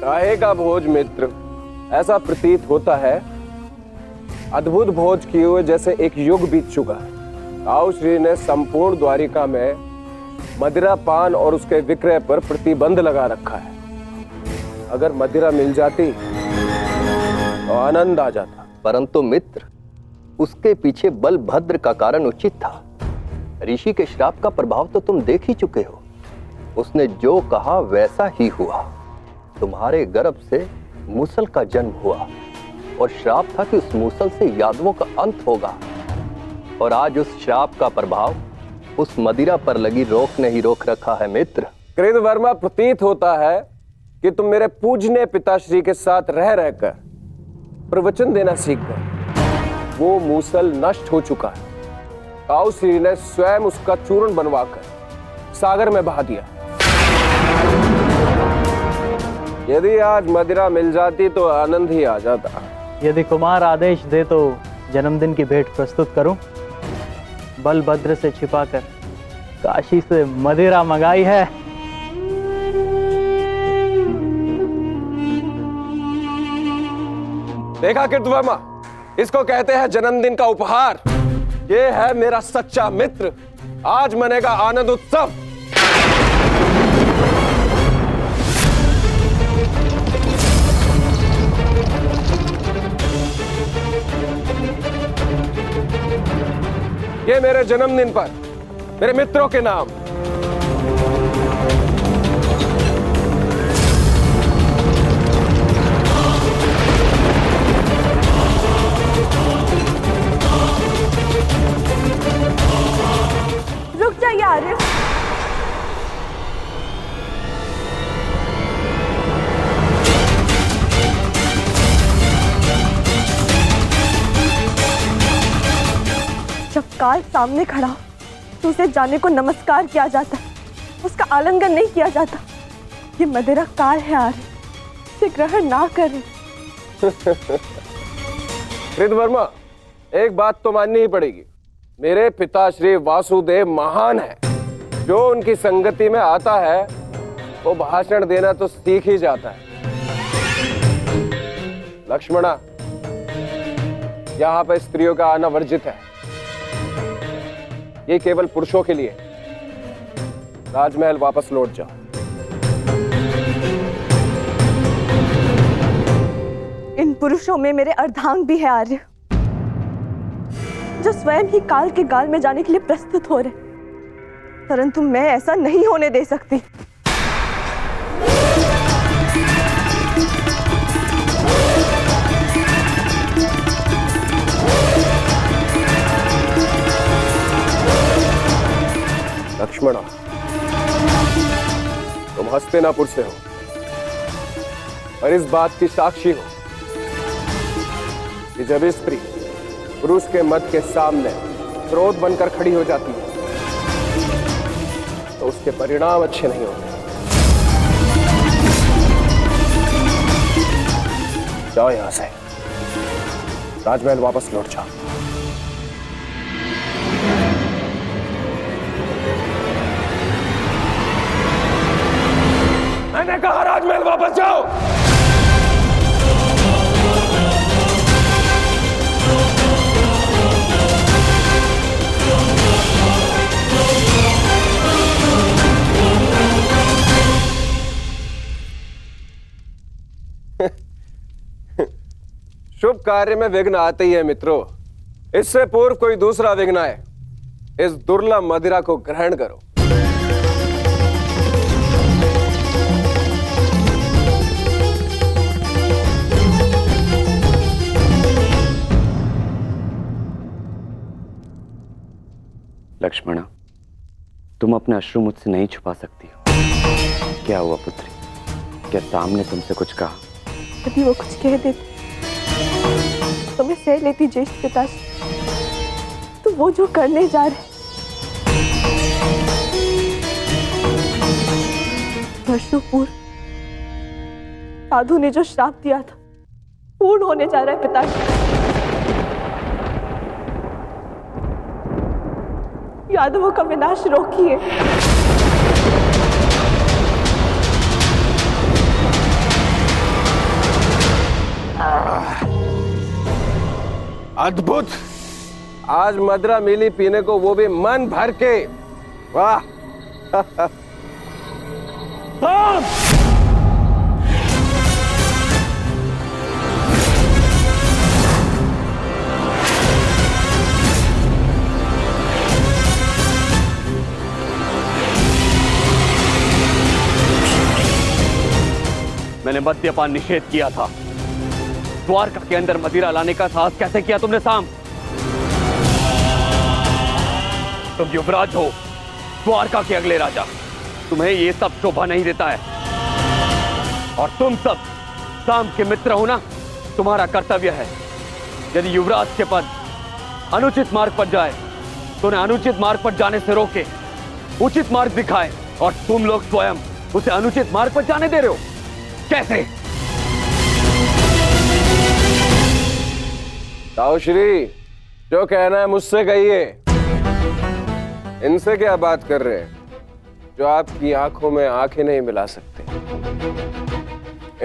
काहे का भोज मित्र? ऐसा प्रतीत होता है अद्भुत भोज किए हुए जैसे एक युग बीत चुका है। ताऊ श्री ने संपूर्ण द्वारिका में मदिरा पान और उसके विक्रय पर प्रतिबंध लगा रखा है। अगर मदिरा मिल जाती तो आनंद आ जाता।
परंतु मित्र, उसके पीछे बलभद्र का कारण उचित था। ऋषि के श्राप का प्रभाव तो तुम देख ही चुके हो। उसने जो कहा वैसा ही हुआ। तुम्हारे गर्भ से मूसल का जन्म हुआ और श्राप था कि उस मूसल से यादवों का अंत होगा। और आज उस श्राप का प्रभाव उस मदिरा पर लगी रोक ने ही रोक रखा है मित्र।
कृत वर्मा, प्रतीत होता है कि तुम मेरे पूजनीय पिताश्री के साथ रह रहकर प्रवचन देना सीख गए। वो मूसल नष्ट हो चुका है। ताऊ श्री ने स्वयं उसका चूर्ण बनवाकर सागर में बहा दिया। यदि आज मदिरा मिल जाती तो आनंद ही आ जाता।
यदि कुमार आदेश दे तो जन्मदिन की भेंट प्रस्तुत करूं। बलभद्र से छिपाकर काशी से मदिरा मंगाई है।
देखा कृतवर्मा, इसको कहते हैं जन्मदिन का उपहार। ये है मेरा सच्चा मित्र। आज मनेगा आनंद उत्सव। ये मेरे जन्मदिन पर मेरे मित्रों के नाम।
रुक जाइए आरिफ। जब काल सामने खड़ा हो तो उसे जाने को नमस्कार किया जाता है, उसका आलिंगन नहीं किया जाता। ये मदिरा काल है आर्य, इसे ग्रहण ना करें।
कृतवर्मा, एक बात तो माननी ही पड़ेगी, मेरे पिता श्री वासुदेव महान है। जो उनकी संगति में आता है वो भाषण देना तो सीख ही जाता है। लक्ष्मणा, यहां पर स्त्रियों का आना वर्जित है, ये केवल पुरुषों के लिए। राजमहल वापस लौट जाओ।
इन पुरुषों में मेरे अर्धांग भी है आर्य, जो स्वयं ही काल के गाल में जाने के लिए प्रस्तुत हो रहे, परंतु मैं ऐसा नहीं होने दे सकती।
लक्ष्मणा, तुम हस्तिनापुर से हो और इस बात की साक्षी हो कि जब स्त्री पुरुष के मत के सामने क्रोध बनकर खड़ी हो जाती है तो उसके परिणाम अच्छे नहीं होते। जाओ यहां से, राजमहल वापस लौट जाओ। मैंने कहा राजमहल वापस जाओ। शुभ कार्य में विघ्न आते ही है मित्रों। इससे पूर्व कोई दूसरा विघ्न आए, इस दुर्लभ मदिरा को ग्रहण करो।
लक्ष्मणा, तुम अपने अश्रु मुझसे नहीं छुपा सकती हो। क्या हुआ पुत्री? क्या सामने तुमसे कुछ कहा?
यदि वो कुछ कह देते तो मैं सह लेती ज्येष्ठ पिताजी, तो वो जो करने जा रहे वर्षों पूर्व साधु ने जो श्राप दिया था पूर्ण होने जा रहा है पिताजी। यादवों का विनाश रोकिए।
अद्भुत, आज मदिरा मिली पीने को, वो भी मन भर के। वाह।
मैंने मद्यपान निषेध किया था। द्वारका के अंदर मदिरा लाने का साहस कैसे किया तुमने साम? तुम युवराज हो, द्वारका के अगले राजा, तुम्हें ये सब शोभा नहीं देता है। और तुम सब साम के मित्र हो ना, तुम्हारा कर्तव्य है यदि युवराज के पद अनुचित मार्ग पर जाए तो उन्हें अनुचित मार्ग पर जाने से रोके, उचित मार्ग दिखाए। और तुम लोग स्वयं उसे अनुचित मार्ग पर जाने दे रहे हो, कैसे?
ताऊश्री, जो कहना है मुझसे कहिए। इनसे क्या बात कर रहे हैं जो आपकी आंखों में आंखें नहीं मिला सकते?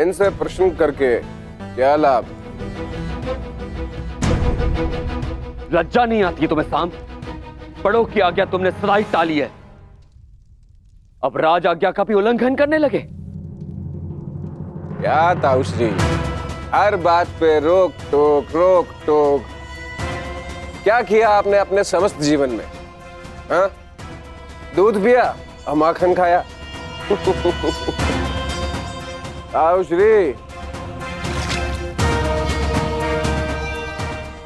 इनसे प्रश्न करके क्या लाभ?
लज्जा नहीं आती तुम्हें साम? बड़ों की आज्ञा तुमने सदा ही टाली है, अब राज आज्ञा का भी उल्लंघन करने लगे।
क्या ताऊश्री, हर बात पे रोक टोक। क्या किया आपने अपने समस्त जीवन में? हाँ? दूध पिया और माखन खाया। ताऊश्री,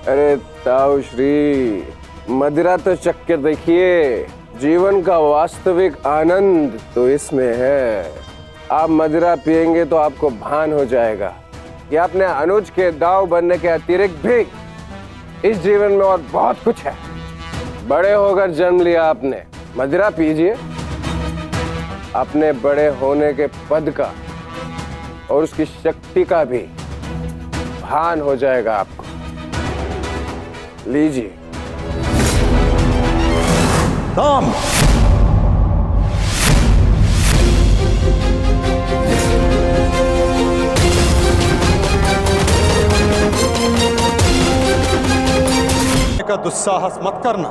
अरे ताऊश्री, मदिरा तो चक्कर देखिए, जीवन का वास्तविक आनंद तो इसमें है। आप मदिरा पिएंगे तो आपको भान हो जाएगा कि अपने अनुज के दाव बनने के अतिरिक्त भी इस जीवन में और बहुत कुछ है। बड़े होकर जन्म लिया आपने, मदिरा पीजिए। अपने बड़े होने के पद का और उसकी शक्ति का भी भान हो जाएगा आपको। लीजिए।
साम! का दुस्साहस मत करना।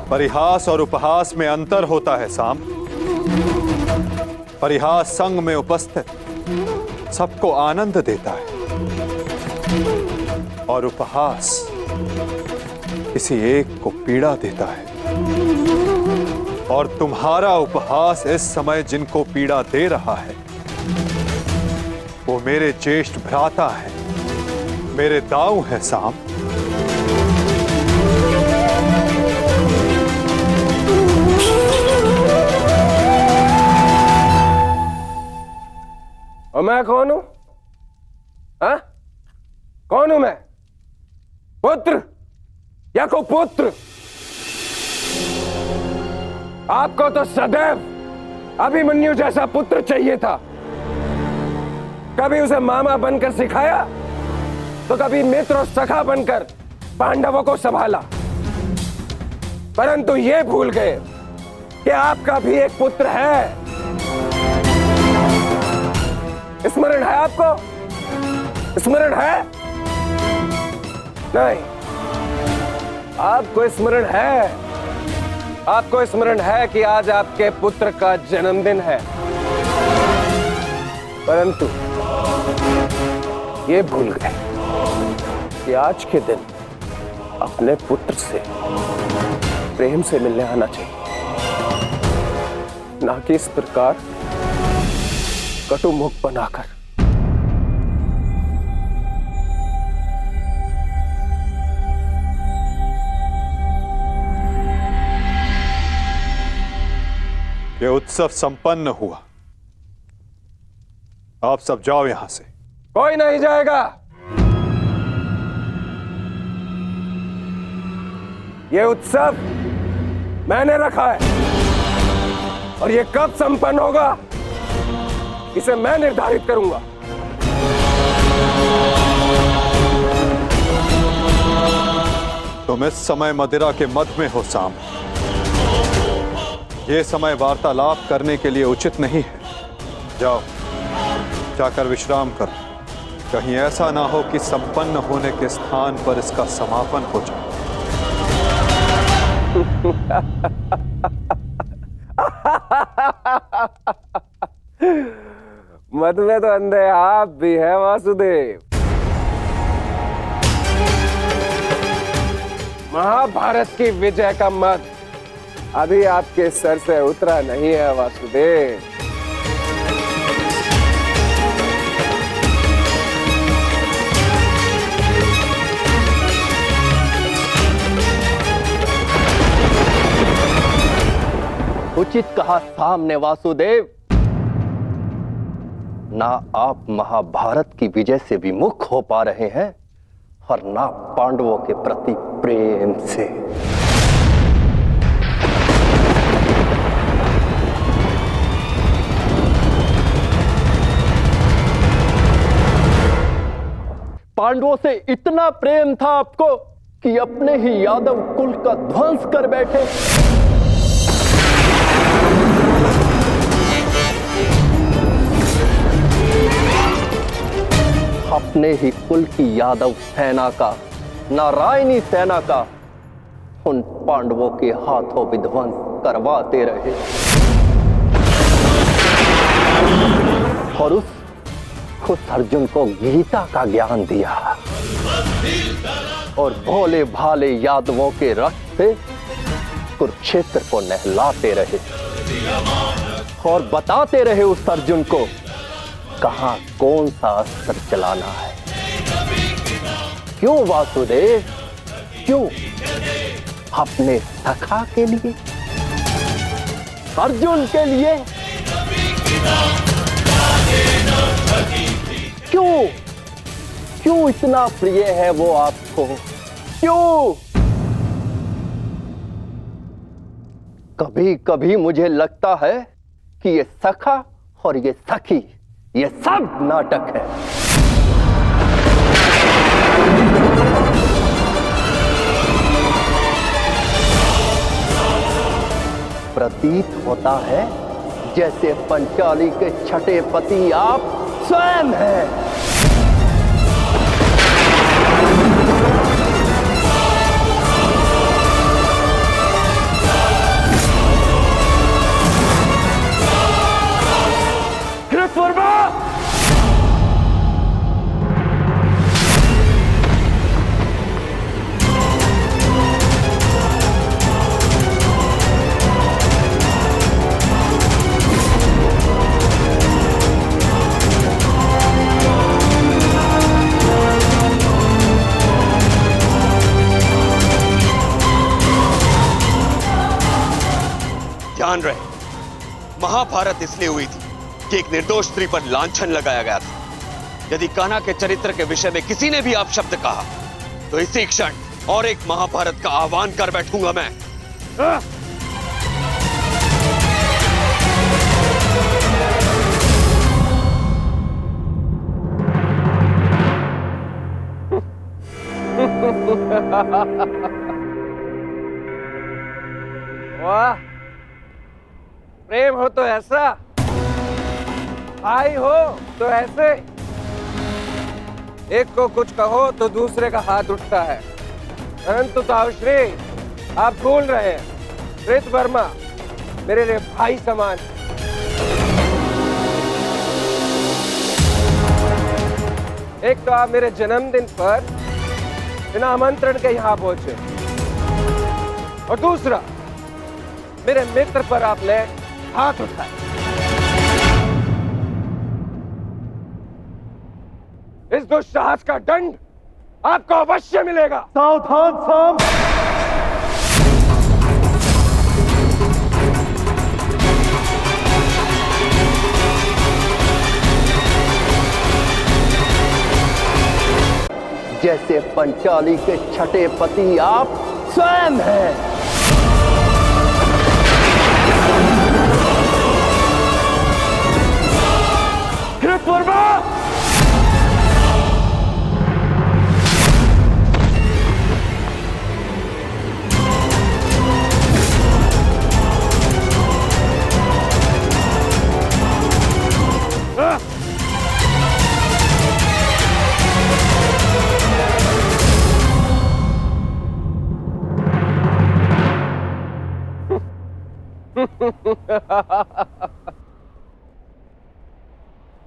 परिहास और उपहास में अंतर होता है साम। परिहास संग में उपस्थित सबको आनंद देता है और उपहास किसी एक को पीड़ा देता है। और तुम्हारा उपहास इस समय जिनको पीड़ा दे रहा है वो मेरे ज्येष्ठ भ्राता है, मेरे दाऊ है साम।
और मैं कौन हूं? हाँ? कौन हूं मैं? पुत्र या कुपुत्र? आपको तो सदैव अभिमन्यु जैसा पुत्र चाहिए था। कभी उसे मामा बनकर सिखाया तो कभी मित्र और सखा बनकर पांडवों को संभाला, परंतु ये भूल गए कि आपका भी एक पुत्र है। स्मरण है आपको? स्मरण है? नहीं, आपको स्मरण है। आपको स्मरण है कि आज आपके पुत्र का जन्मदिन है, परंतु ये भूल गए कि आज के दिन अपने पुत्र से प्रेम से मिलने आना चाहिए, ना कि इस प्रकार कटु मुख बनाकर।
ये उत्सव संपन्न हुआ। आप सब जाओ यहां से।
कोई नहीं जाएगा। ये उत्सव मैंने रखा है और ये कब संपन्न होगा इसे मैं निर्धारित करूंगा।
तुम इस समय मदिरा के मध में हो साम। ये समय वार्तालाप करने के लिए उचित नहीं है। जाओ, जाकर विश्राम करो। कहीं ऐसा ना हो कि संपन्न होने के स्थान पर इसका समापन हो जाए।
मत में तो अंधे आप भी है वासुदेव। महाभारत की विजय का मत अभी आपके सर से उतरा नहीं है वासुदेव।
उचित कहा सामने वासुदेव। ना आप महाभारत की विजय से विमुख हो पा रहे हैं और ना पांडवों के प्रति प्रेम से। पांडवों से इतना प्रेम था आपको कि अपने ही यादव कुल का ध्वंस कर बैठे। अपने ही कुल की यादव सेना का, नारायणी सेना का उन पांडवों के हाथों विध्वंस करवाते रहे और उस अर्जुन को गीता का ज्ञान दिया और भोले भाले यादवों के रक्त से कुरुक्षेत्र को नहलाते रहे और बताते रहे उस अर्जुन को कहां कौन सा अस्त्र चलाना है। क्यों वासुदेव? क्यों? अपने सखा के लिए, अर्जुन के लिए। क्यों क्यों इतना प्रिय है वो आपको? क्यों? कभी कभी मुझे लगता है कि ये सखा और ये सखी, ये सब नाटक है। प्रतीत होता है जैसे पंचाली के छठे पति आप स्वयं हैं।
ध्यान रहे, महाभारत इसलिए हुई थी कि एक निर्दोष स्त्री पर लांछन लगाया गया था। यदि कान्हा के चरित्र के विषय में किसी ने भी अपशब्द कहा तो इसी क्षण और एक महाभारत का आह्वान कर बैठूंगा मैं।
वाह, प्रेम हो तो ऐसा, भाई हो तो ऐसे। एक को कुछ कहो तो दूसरे का हाथ उठता है। परंतु ताउश्री, आप भूल रहे हैं, कृतवर्मा मेरे लिए भाई समान है। एक तो आप मेरे जन्मदिन पर बिना आमंत्रण के यहाँ पहुंचे, और दूसरा मेरे मित्र पर आपने हाथ उठाए। इस दुस्साहस का दंड आपको अवश्य मिलेगा।
सावधान साम।
जैसे पंचाली के छठे पति आप स्वयं हैं।
कृतवर्मा!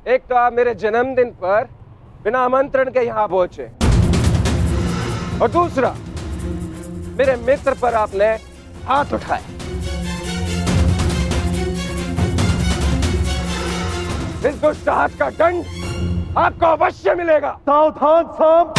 एक तो आप मेरे जन्मदिन पर बिना आमंत्रण के यहाँ पहुंचे, और दूसरा मेरे मित्र पर आपने हाथ उठाए। इस दुस्साहस का दंड आपको अवश्य मिलेगा।
सावधान साम।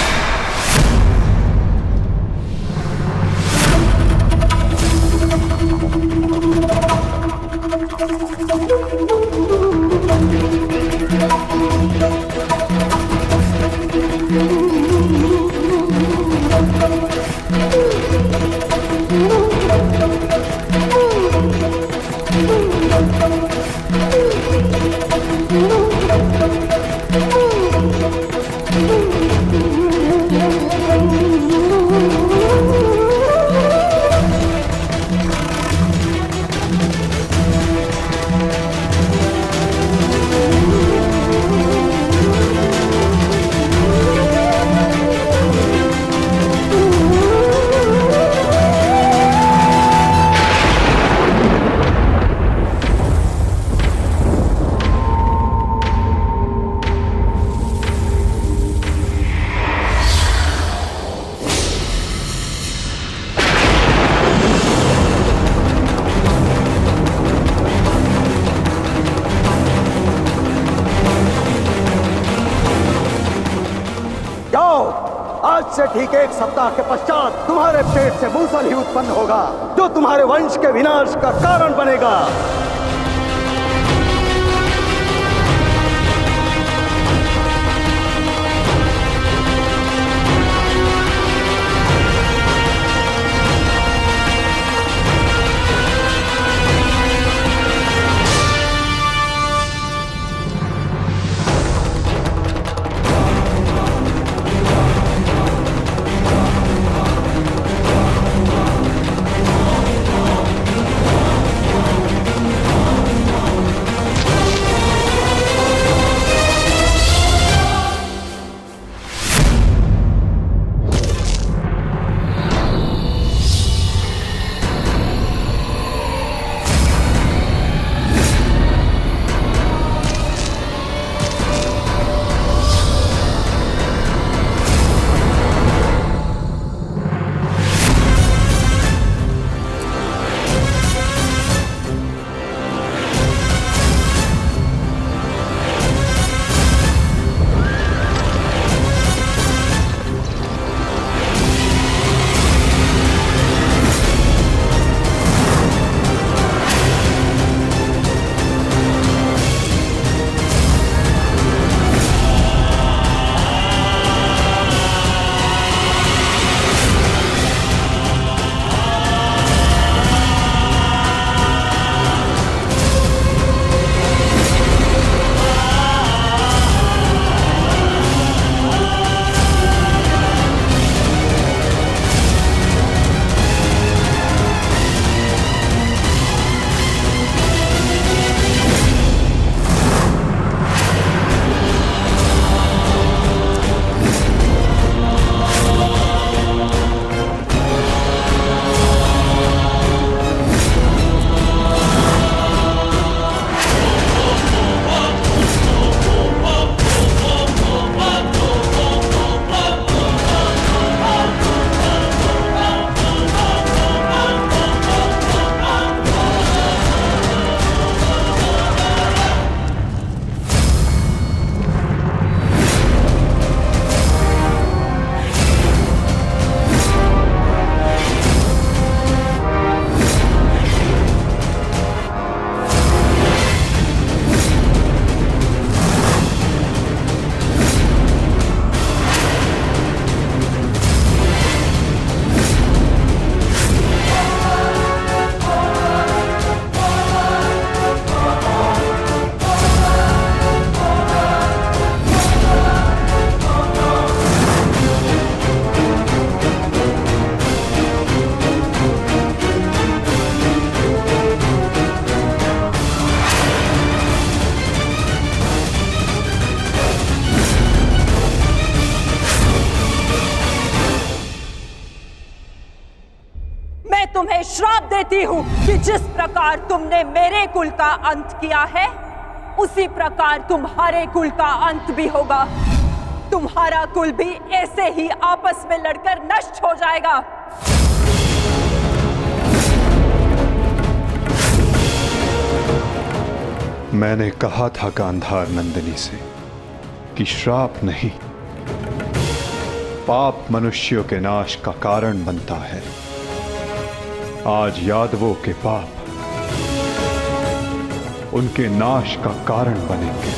आज से ठीक 1 सप्ताह के पश्चात तुम्हारे पेट से मूसल ही उत्पन्न होगा, जो तुम्हारे वंश के विनाश का कारण बनेगा।
श्राप देती हूँ कि जिस प्रकार तुमने मेरे कुल का अंत किया है, उसी प्रकार तुम्हारे कुल का अंत भी होगा। तुम्हारा कुल भी ऐसे ही आपस में लड़कर नष्ट हो जाएगा।
मैंने कहा था गांधार नंदिनी से कि श्राप नहीं, पाप मनुष्यों के नाश का कारण बनता है। आज यादवों के पाप उनके नाश का कारण बनेंगे।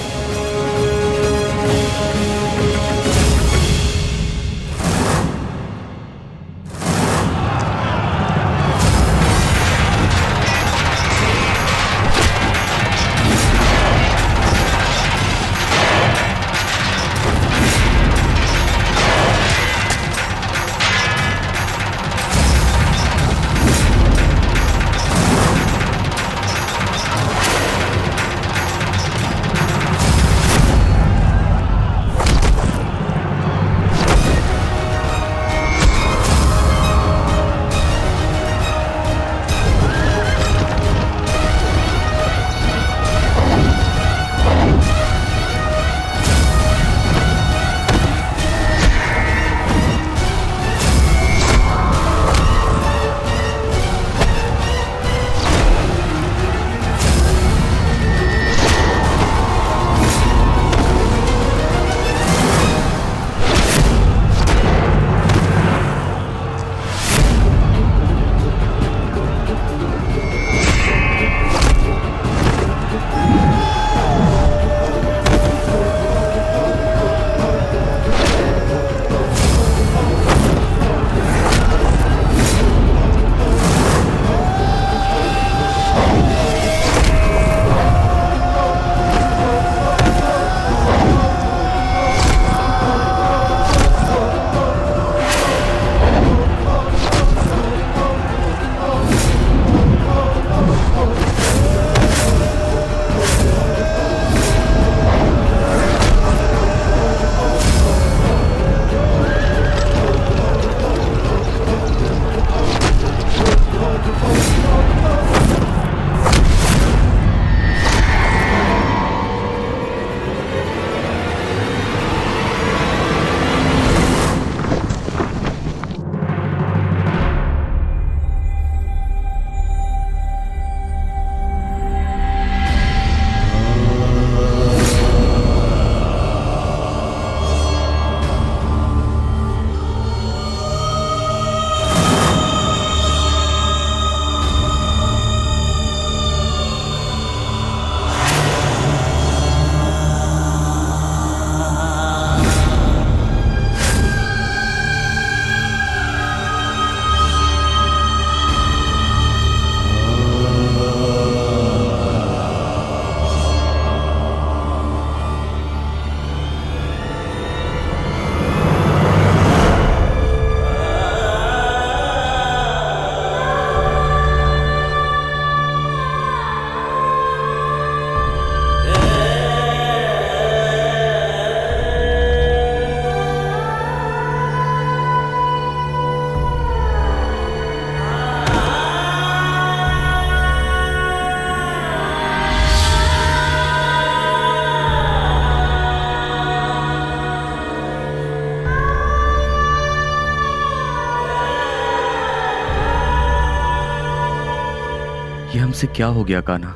ये हमसे क्या हो गया कान्हा?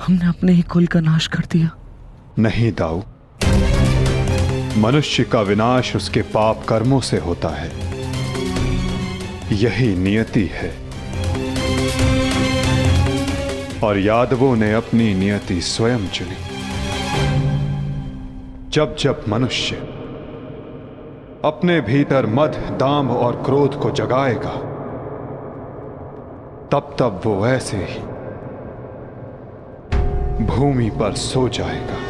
हमने अपने ही कुल का नाश कर दिया।
नहीं दाऊ, मनुष्य का विनाश उसके पाप कर्मों से होता है। यही नियति है और यादवों ने अपनी नियति स्वयं चुनी। जब जब मनुष्य अपने भीतर मद, दांभ और क्रोध को जगाएगा, तब तब वो ऐसे ही भूमि पर सो जाएगा।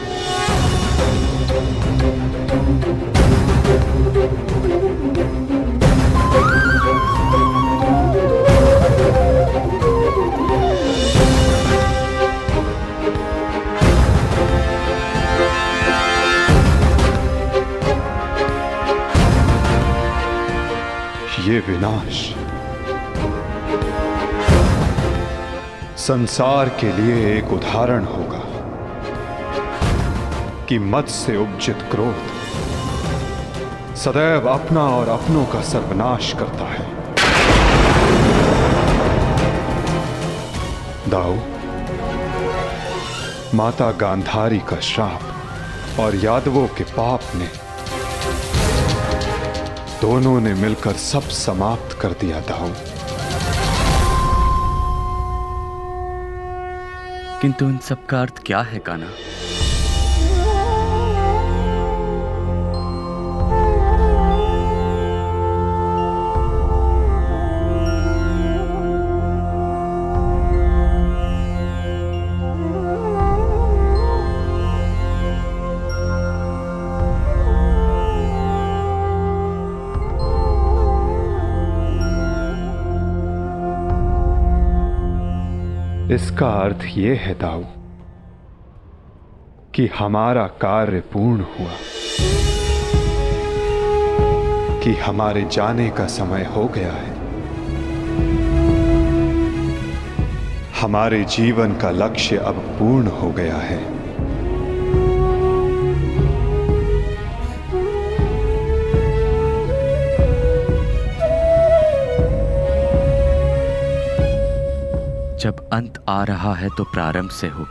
विनाश संसार के लिए एक उदाहरण होगा कि मद से उपजित क्रोध सदैव अपना और अपनों का सर्वनाश करता है। दाऊ, माता गांधारी का श्राप और यादवों के पाप ने दोनों ने मिलकर सब समाप्त कर दिया। दाऊ,
किंतु इन सब का अर्थ क्या है कान्हा?
इसका अर्थ यह है दाऊ कि हमारा कार्य पूर्ण हुआ, कि हमारे जाने का समय हो गया है। हमारे जीवन का लक्ष्य अब पूर्ण हो गया है।
जब अंत आ रहा है तो प्रारंभ से हो।